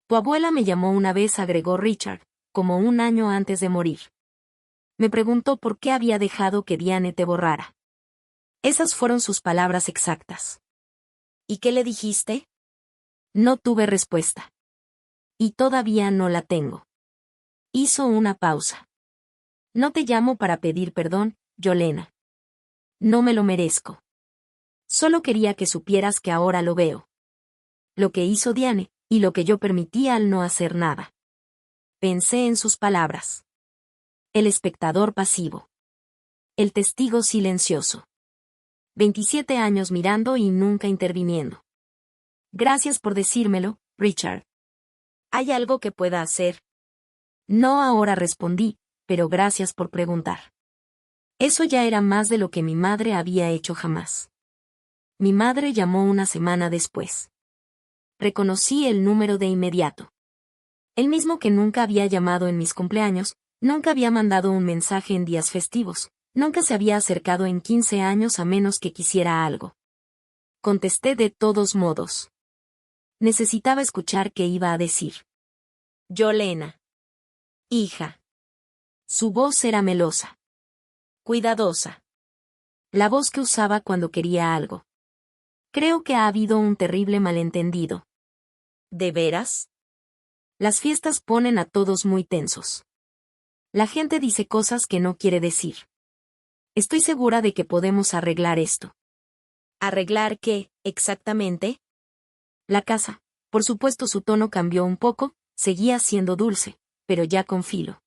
Tu abuela me llamó una vez, agregó Richard, como 1 año antes de morir. Me preguntó por qué había dejado que Diane te borrara. Esas fueron sus palabras exactas. ¿Y qué le dijiste? No tuve respuesta. Y todavía no la tengo. Hizo una pausa. No te llamo para pedir perdón, Yolena. No me lo merezco. Solo quería que supieras que ahora lo veo. Lo que hizo Diane, y lo que yo permitía al no hacer nada. Pensé en sus palabras. El espectador pasivo. El testigo silencioso. 27 años mirando y nunca interviniendo. Gracias por decírmelo, Richard. ¿Hay algo que pueda hacer? No ahora, respondí, pero gracias por preguntar. Eso ya era más de lo que mi madre había hecho jamás. Mi madre llamó una semana después. Reconocí el número de inmediato. El mismo que nunca había llamado en mis cumpleaños, nunca había mandado un mensaje en días festivos, nunca se había acercado en 15 años a menos que quisiera algo. Contesté de todos modos. Necesitaba escuchar qué iba a decir. Yolena. Hija. Su voz era melosa. Cuidadosa. La voz que usaba cuando quería algo. Creo que ha habido un terrible malentendido. ¿De veras? Las fiestas ponen a todos muy tensos. La gente dice cosas que no quiere decir. Estoy segura de que podemos arreglar esto. ¿Arreglar qué, exactamente? La casa. Por supuesto su tono cambió un poco, seguía siendo dulce, pero ya con filo.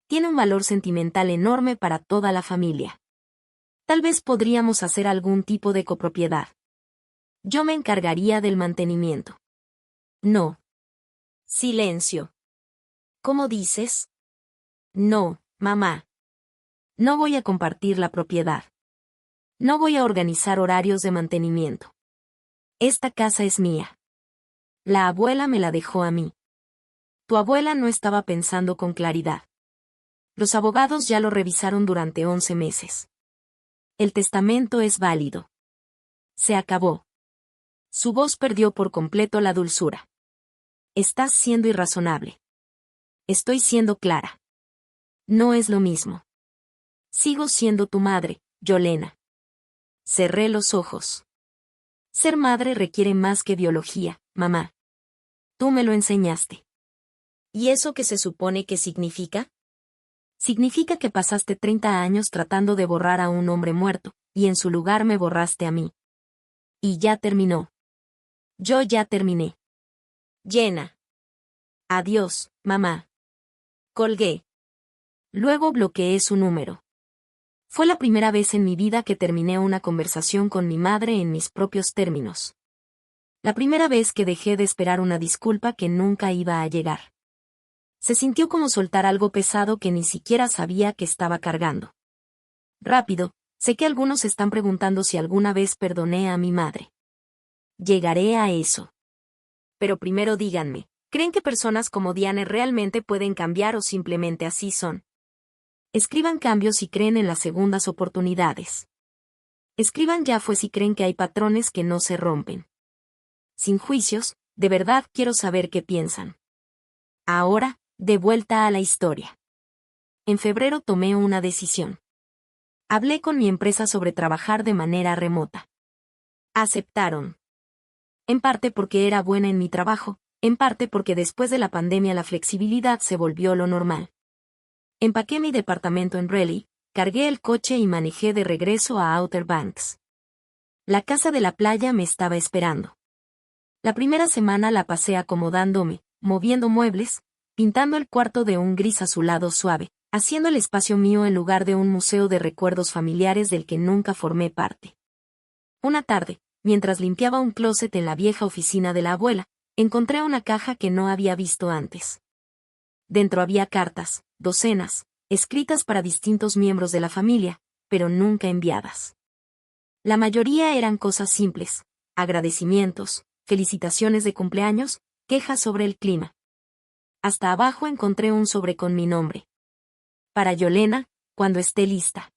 Tiene un valor sentimental enorme para toda la familia. Tal vez podríamos hacer algún tipo de copropiedad. Yo me encargaría del mantenimiento. No. Silencio. ¿Cómo dices? No, mamá. No voy a compartir la propiedad. No voy a organizar horarios de mantenimiento. Esta casa es mía. La abuela me la dejó a mí. Tu abuela no estaba pensando con claridad. Los abogados ya lo revisaron durante 11 meses. El testamento es válido. Se acabó. Su voz perdió por completo la dulzura. Estás siendo irrazonable. Estoy siendo clara. No es lo mismo. Sigo siendo tu madre, Yolena. Cerré los ojos. Ser madre requiere más que biología, mamá. Tú me lo enseñaste. ¿Y eso qué se supone que significa? Significa que pasaste 30 años tratando de borrar a un hombre muerto, y en su lugar me borraste a mí. Y ya terminó. Yo ya terminé. Llena. Adiós, mamá. Colgué. Luego bloqueé su número. Fue la primera vez en mi vida que terminé una conversación con mi madre en mis propios términos. La primera vez que dejé de esperar una disculpa que nunca iba a llegar. Se sintió como soltar algo pesado que ni siquiera sabía que estaba cargando. Rápido, sé que algunos están preguntando si alguna vez perdoné a mi madre. Llegaré a eso. Pero primero díganme, ¿creen que personas como Diane realmente pueden cambiar o simplemente así son? Escriban cambios si creen en las segundas oportunidades. Escriban ya si creen que hay patrones que no se rompen. Sin juicios, de verdad quiero saber qué piensan. Ahora, de vuelta a la historia. En febrero tomé una decisión. Hablé con mi empresa sobre trabajar de manera remota. Aceptaron. En parte porque era buena en mi trabajo, en parte porque después de la pandemia la flexibilidad se volvió lo normal. Empaqué mi departamento en Raleigh, cargué el coche y manejé de regreso a Outer Banks. La casa de la playa me estaba esperando. La primera semana la pasé acomodándome, moviendo muebles, pintando el cuarto de un gris azulado suave, haciendo el espacio mío en lugar de un museo de recuerdos familiares del que nunca formé parte. Una tarde, mientras limpiaba un closet en la vieja oficina de la abuela, encontré una caja que no había visto antes. Dentro había cartas, docenas, escritas para distintos miembros de la familia, pero nunca enviadas. La mayoría eran cosas simples, agradecimientos, felicitaciones de cumpleaños, quejas sobre el clima. Hasta abajo encontré un sobre con mi nombre. Para Yolena, cuando esté lista.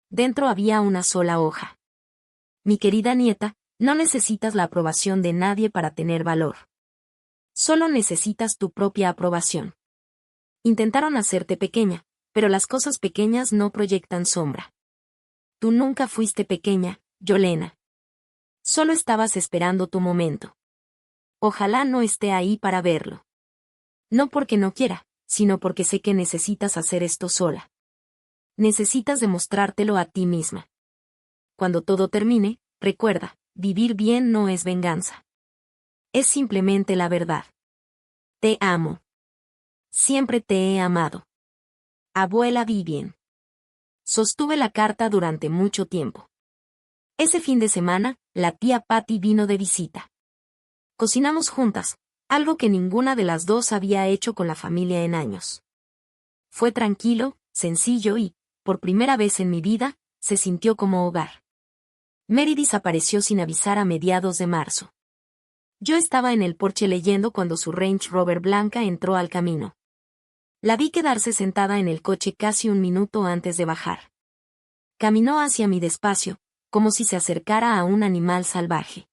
Dentro había una sola hoja. Mi querida nieta, no necesitas la aprobación de nadie para tener valor. Solo necesitas tu propia aprobación. Intentaron hacerte pequeña, pero las cosas pequeñas no proyectan sombra. Tú nunca fuiste pequeña, Yolena. Solo estabas esperando tu momento. Ojalá no esté ahí para verlo. No porque no quiera, sino porque sé que necesitas hacer esto sola. Necesitas demostrártelo a ti misma. Cuando todo termine, recuerda, vivir bien no es venganza. Es simplemente la verdad. Te amo. Siempre te he amado. Abuela Vivien. Sostuve la carta durante mucho tiempo. Ese fin de semana, la tía Patty vino de visita. Cocinamos juntas, algo que ninguna de las dos había hecho con la familia en años. Fue tranquilo, sencillo y, por primera vez en mi vida, se sintió como hogar. Mary desapareció sin avisar a mediados de marzo. Yo estaba en el porche leyendo cuando su Range Rover blanca entró al camino. La vi quedarse sentada en el coche casi un minuto antes de bajar. Caminó hacia mí despacio, como si se acercara a un animal salvaje.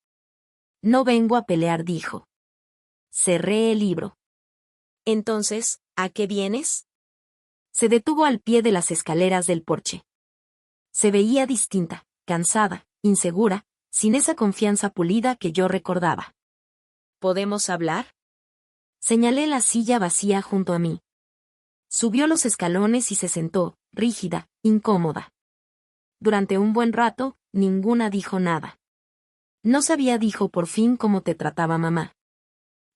No vengo a pelear, dijo. Cerré el libro. Entonces, ¿a qué vienes? Se detuvo al pie de las escaleras del porche. Se veía distinta, cansada, insegura, sin esa confianza pulida que yo recordaba. ¿Podemos hablar? Señalé la silla vacía junto a mí. Subió los escalones y se sentó, rígida, incómoda. Durante un buen rato, ninguna dijo nada. No sabía, dijo por fin, cómo te trataba mamá.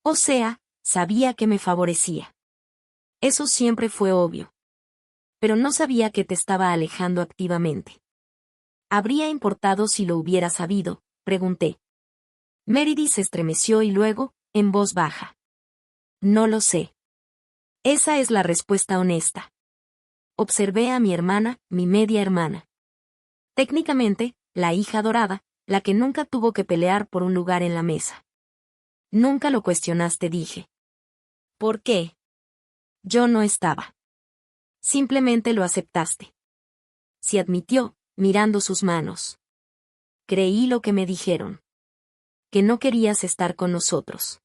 O sea, sabía que me favorecía. Eso siempre fue obvio. Pero no sabía que te estaba alejando activamente. ¿Habría importado si lo hubiera sabido?, pregunté. Meredith se estremeció y luego, en voz baja. No lo sé. Esa es la respuesta honesta. Observé a mi hermana, mi media hermana. Técnicamente, la hija dorada, la que nunca tuvo que pelear por un lugar en la mesa. Nunca lo cuestionaste, dije. ¿Por qué? Yo no estaba. Simplemente lo aceptaste. Se admitió, mirando sus manos. Creí lo que me dijeron. Que no querías estar con nosotros.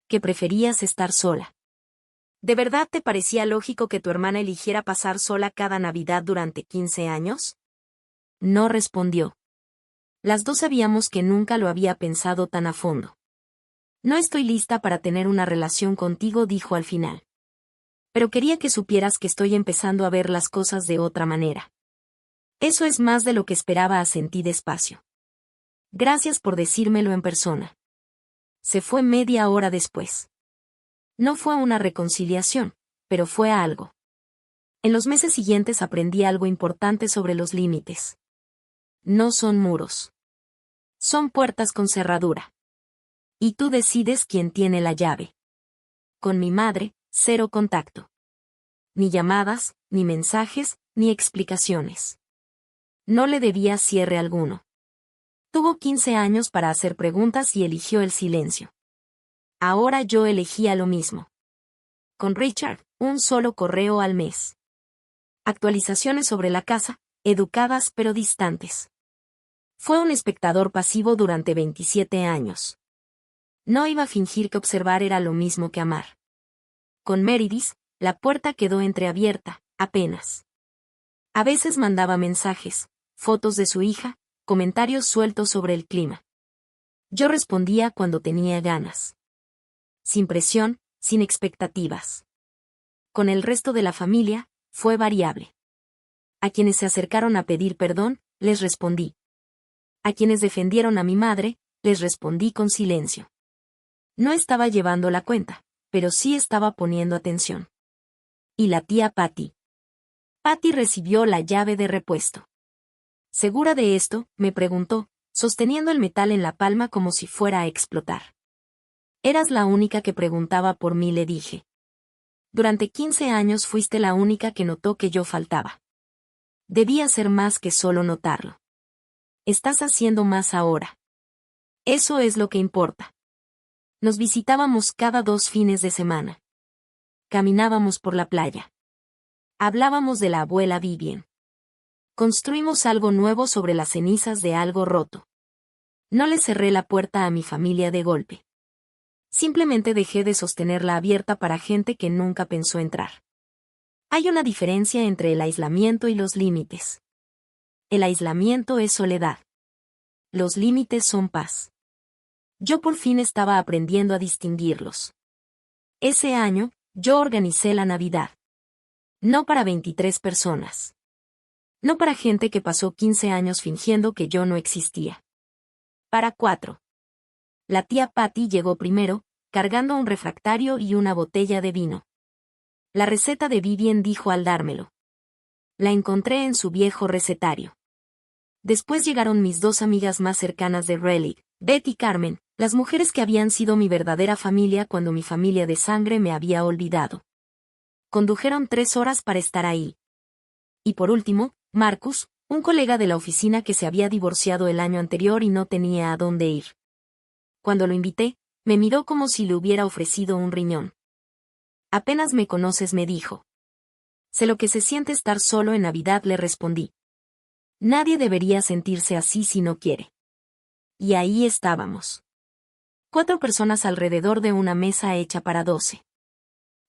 Que preferías estar sola. ¿De verdad te parecía lógico que tu hermana eligiera pasar sola cada Navidad durante 15 años? No respondió. Las dos sabíamos que nunca lo había pensado tan a fondo. No estoy lista para tener una relación contigo, dijo al final. Pero quería que supieras que estoy empezando a ver las cosas de otra manera. Eso es más de lo que esperaba, asentí despacio. Gracias por decírmelo en persona. Se fue media hora después. No fue una reconciliación, pero fue algo. En los meses siguientes aprendí algo importante sobre los límites. No son muros. Son puertas con cerradura. Y tú decides quién tiene la llave. Con mi madre, cero contacto. Ni llamadas, ni mensajes, ni explicaciones. No le debía cierre alguno. Tuvo 15 años para hacer preguntas y eligió el silencio. Ahora yo elegía lo mismo. Con Richard, un solo correo al mes. Actualizaciones sobre la casa, educadas pero distantes. Fue un espectador pasivo durante 27 años. No iba a fingir que observar era lo mismo que amar. Con Meredith, la puerta quedó entreabierta, apenas. A veces mandaba mensajes, fotos de su hija, comentarios sueltos sobre el clima. Yo respondía cuando tenía ganas. Sin presión, sin expectativas. Con el resto de la familia, fue variable. A quienes se acercaron a pedir perdón, les respondí. A quienes defendieron a mi madre, les respondí con silencio. No estaba llevando la cuenta, pero sí estaba poniendo atención. Y la tía Patty. Patty recibió la llave de repuesto. ¿Segura de esto?, me preguntó, sosteniendo el metal en la palma como si fuera a explotar. Eras la única que preguntaba por mí, le dije. Durante 15 años fuiste la única que notó que yo faltaba. Debía ser más que solo notarlo. Estás haciendo más ahora. Eso es lo que importa. Nos visitábamos cada 2 fines de semana. Caminábamos por la playa. Hablábamos de la abuela Vivian. Construimos algo nuevo sobre las cenizas de algo roto. No le cerré la puerta a mi familia de golpe. Simplemente dejé de sostenerla abierta para gente que nunca pensó entrar. Hay una diferencia entre el aislamiento y los límites. El aislamiento es soledad. Los límites son paz. Yo por fin estaba aprendiendo a distinguirlos. Ese año, yo organicé la Navidad. No para 23 personas. No para gente que pasó 15 años fingiendo que yo no existía. Para 4. La tía Patty llegó primero, cargando un refractario y una botella de vino. La receta de Vivian, dijo al dármelo. La encontré en su viejo recetario. Después llegaron mis 2 amigas más cercanas de Relic, Beth y Carmen, las mujeres que habían sido mi verdadera familia cuando mi familia de sangre me había olvidado. Condujeron 3 horas para estar ahí. Y por último, Marcus, un colega de la oficina que se había divorciado el año anterior y no tenía a dónde ir. Cuando lo invité, me miró como si le hubiera ofrecido un riñón. Apenas me conoces, me dijo. Sé lo que se siente estar solo en Navidad, le respondí. Nadie debería sentirse así si no quiere. Y ahí estábamos. 4 personas alrededor de una mesa hecha para 12.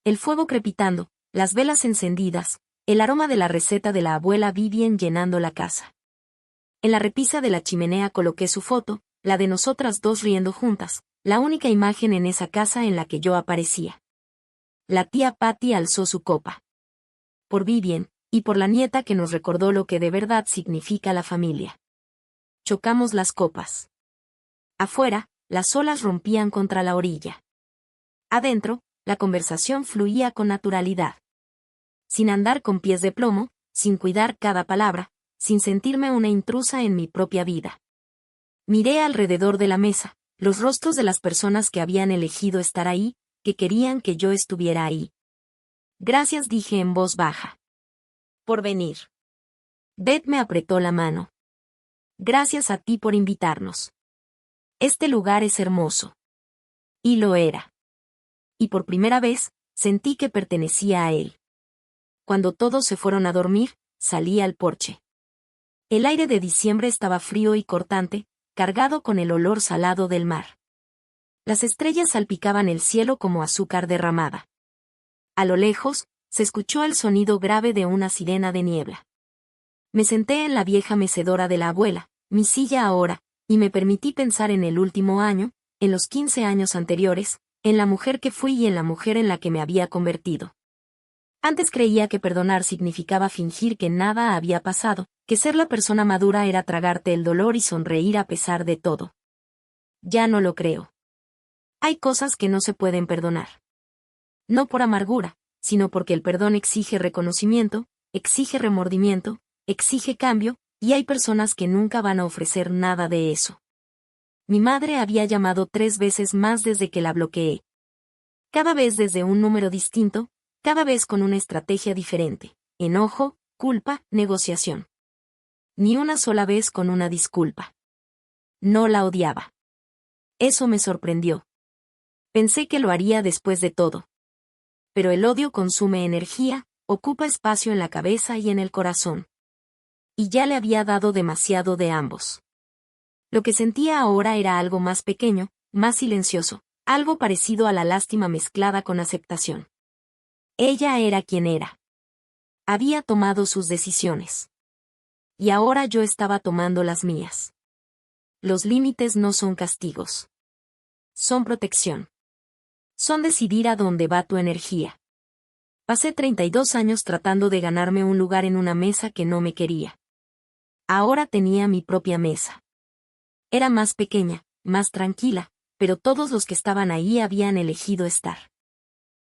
El fuego crepitando, las velas encendidas, el aroma de la receta de la abuela Vivien llenando la casa. En la repisa de la chimenea coloqué su foto, la de nosotras dos riendo juntas, la única imagen en esa casa en la que yo aparecía. La tía Patty alzó su copa. Por Vivien, y por la nieta que nos recordó lo que de verdad significa la familia. Chocamos las copas. Afuera, las olas rompían contra la orilla. Adentro, la conversación fluía con naturalidad. Sin andar con pies de plomo, sin cuidar cada palabra, sin sentirme una intrusa en mi propia vida. Miré alrededor de la mesa, los rostros de las personas que habían elegido estar ahí, que querían que yo estuviera ahí. Gracias, dije en voz baja. Por venir. Beth me apretó la mano. Gracias a ti por invitarnos. Este lugar es hermoso. Y lo era. Y por primera vez, sentí que pertenecía a él. Cuando todos se fueron a dormir, salí al porche. El aire de diciembre estaba frío y cortante, cargado con el olor salado del mar. Las estrellas salpicaban el cielo como azúcar derramada. A lo lejos, se escuchó el sonido grave de una sirena de niebla. Me senté en la vieja mecedora de la abuela, mi silla ahora, y me permití pensar en el último año, en los 15 años anteriores, en la mujer que fui y en la mujer en la que me había convertido. Antes creía que perdonar significaba fingir que nada había pasado, que ser la persona madura era tragarte el dolor y sonreír a pesar de todo. Ya no lo creo. Hay cosas que no se pueden perdonar. No por amargura, sino porque el perdón exige reconocimiento, exige remordimiento, exige cambio, y hay personas que nunca van a ofrecer nada de eso. Mi madre había llamado 3 veces más desde que la bloqueé. Cada vez desde un número distinto, cada vez con una estrategia diferente: enojo, culpa, negociación. Ni una sola vez con una disculpa. No la odiaba. Eso me sorprendió. Pensé que lo haría después de todo. Pero el odio consume energía, ocupa espacio en la cabeza y en el corazón. Y ya le había dado demasiado de ambos. Lo que sentía ahora era algo más pequeño, más silencioso, algo parecido a la lástima mezclada con aceptación. Ella era quien era. Había tomado sus decisiones. Y ahora yo estaba tomando las mías. Los límites no son castigos. Son protección. Son decidir a dónde va tu energía. Pasé 32 años tratando de ganarme un lugar en una mesa que no me quería. Ahora tenía mi propia mesa. Era más pequeña, más tranquila, pero todos los que estaban ahí habían elegido estar.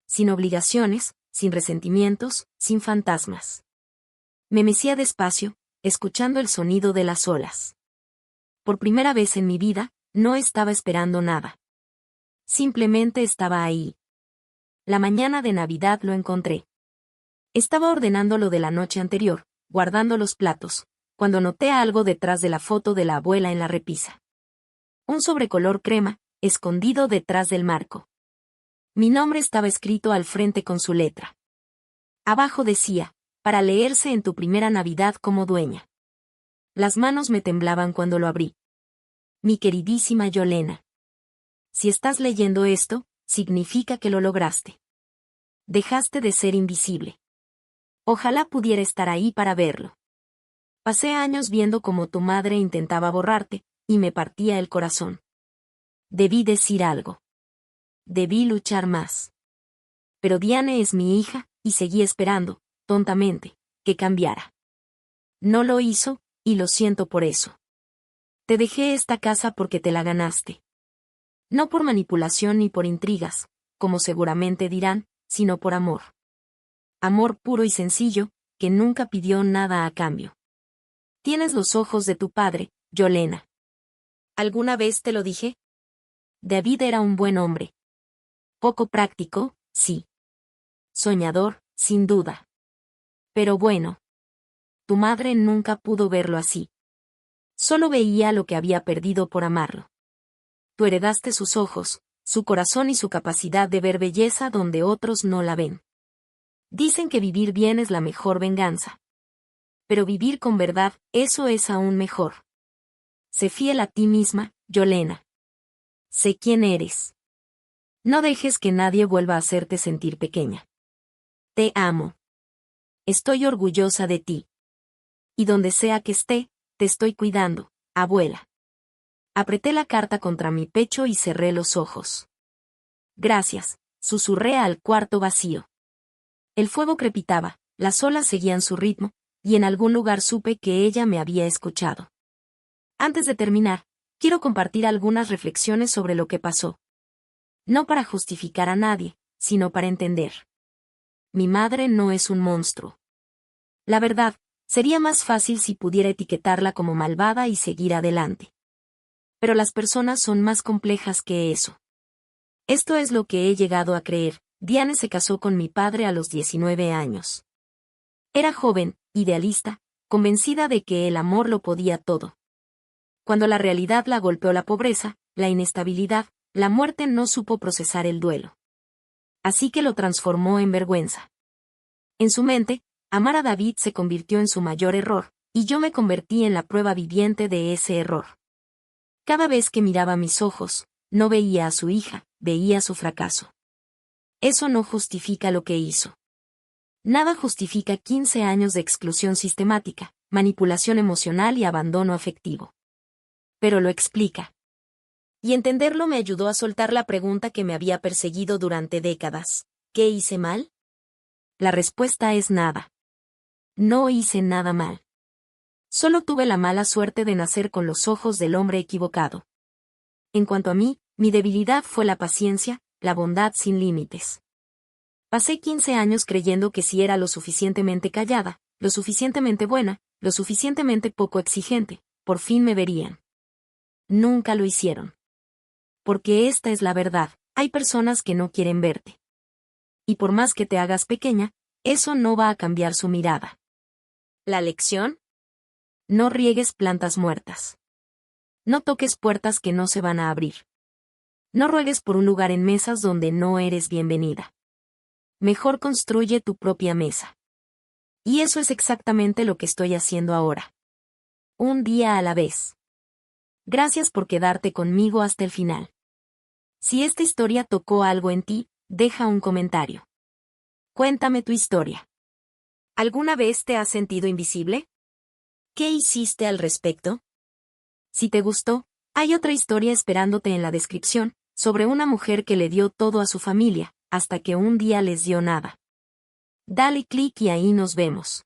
Sin obligaciones, sin resentimientos, sin fantasmas. Me mecía despacio, escuchando el sonido de las olas. Por primera vez en mi vida, no estaba esperando nada. Simplemente estaba ahí. La mañana de Navidad lo encontré. Estaba ordenando lo de la noche anterior, guardando los platos, cuando noté algo detrás de la foto de la abuela en la repisa. Un sobrecolor crema, escondido detrás del marco. Mi nombre estaba escrito al frente con su letra. Abajo decía: para leerse en tu primera Navidad como dueña. Las manos me temblaban cuando lo abrí. Mi queridísima Yolena. Si estás leyendo esto, significa que lo lograste. Dejaste de ser invisible. Ojalá pudiera estar ahí para verlo. Pasé años viendo cómo tu madre intentaba borrarte, y me partía el corazón. Debí decir algo. Debí luchar más. Pero Diane es mi hija, y seguí esperando, tontamente, que cambiara. No lo hizo, y lo siento por eso. Te dejé esta casa porque te la ganaste. No por manipulación ni por intrigas, como seguramente dirán, sino por amor. Amor puro y sencillo, que nunca pidió nada a cambio. Tienes los ojos de tu padre, Yolena. ¿Alguna vez te lo dije? David era un buen hombre. Poco práctico, sí. Soñador, sin duda. Pero bueno. Tu madre nunca pudo verlo así. Solo veía lo que había perdido por amarlo. tú heredaste sus ojos, su corazón y su capacidad de ver belleza donde otros no la ven. Dicen que vivir bien es la mejor venganza. Pero vivir con verdad, eso es aún mejor. Sé fiel a ti misma, Yolena. Sé quién eres. No dejes que nadie vuelva a hacerte sentir pequeña. Te amo. Estoy orgullosa de ti. Y donde sea que esté, te estoy cuidando, abuela. Apreté la carta contra mi pecho y cerré los ojos. Gracias, susurré al cuarto vacío. El fuego crepitaba, las olas seguían su ritmo, y en algún lugar supe que ella me había escuchado. Antes de terminar, quiero compartir algunas reflexiones sobre lo que pasó. No para justificar a nadie, sino para entender. Mi madre no es un monstruo. La verdad, sería más fácil si pudiera etiquetarla como malvada y seguir adelante. Pero las personas son más complejas que eso. Esto es lo que he llegado a creer. Diane se casó con mi padre a los 19 años. Era joven, idealista, convencida de que el amor lo podía todo. Cuando la realidad la golpeó la pobreza, la inestabilidad, la muerte, no supo procesar el duelo. Así que lo transformó en vergüenza. En su mente, amar a David se convirtió en su mayor error, y yo me convertí en la prueba viviente de ese error. Cada vez que miraba mis ojos, no veía a su hija, veía su fracaso. Eso no justifica lo que hizo. Nada justifica 15 años de exclusión sistemática, manipulación emocional y abandono afectivo. Pero lo explica. Y entenderlo me ayudó a soltar la pregunta que me había perseguido durante décadas. ¿Qué hice mal? La respuesta es nada. No hice nada mal. Solo tuve la mala suerte de nacer con los ojos del hombre equivocado. En cuanto a mí, mi debilidad fue la paciencia, la bondad sin límites. Pasé 15 años creyendo que si era lo suficientemente callada, lo suficientemente buena, lo suficientemente poco exigente, por fin me verían. Nunca lo hicieron. Porque esta es la verdad, hay personas que no quieren verte. Y por más que te hagas pequeña, eso no va a cambiar su mirada. ¿La lección? No riegues plantas muertas. No toques puertas que no se van a abrir. No ruegues por un lugar en mesas donde no eres bienvenida. Mejor construye tu propia mesa. Y eso es exactamente lo que estoy haciendo ahora. Un día a la vez. Gracias por quedarte conmigo hasta el final. Si esta historia tocó algo en ti, deja un comentario. Cuéntame tu historia. ¿Alguna vez te has sentido invisible? ¿Qué hiciste al respecto? Si te gustó, hay otra historia esperándote en la descripción, sobre una mujer que le dio todo a su familia, hasta que un día les dio nada. Dale clic y ahí nos vemos.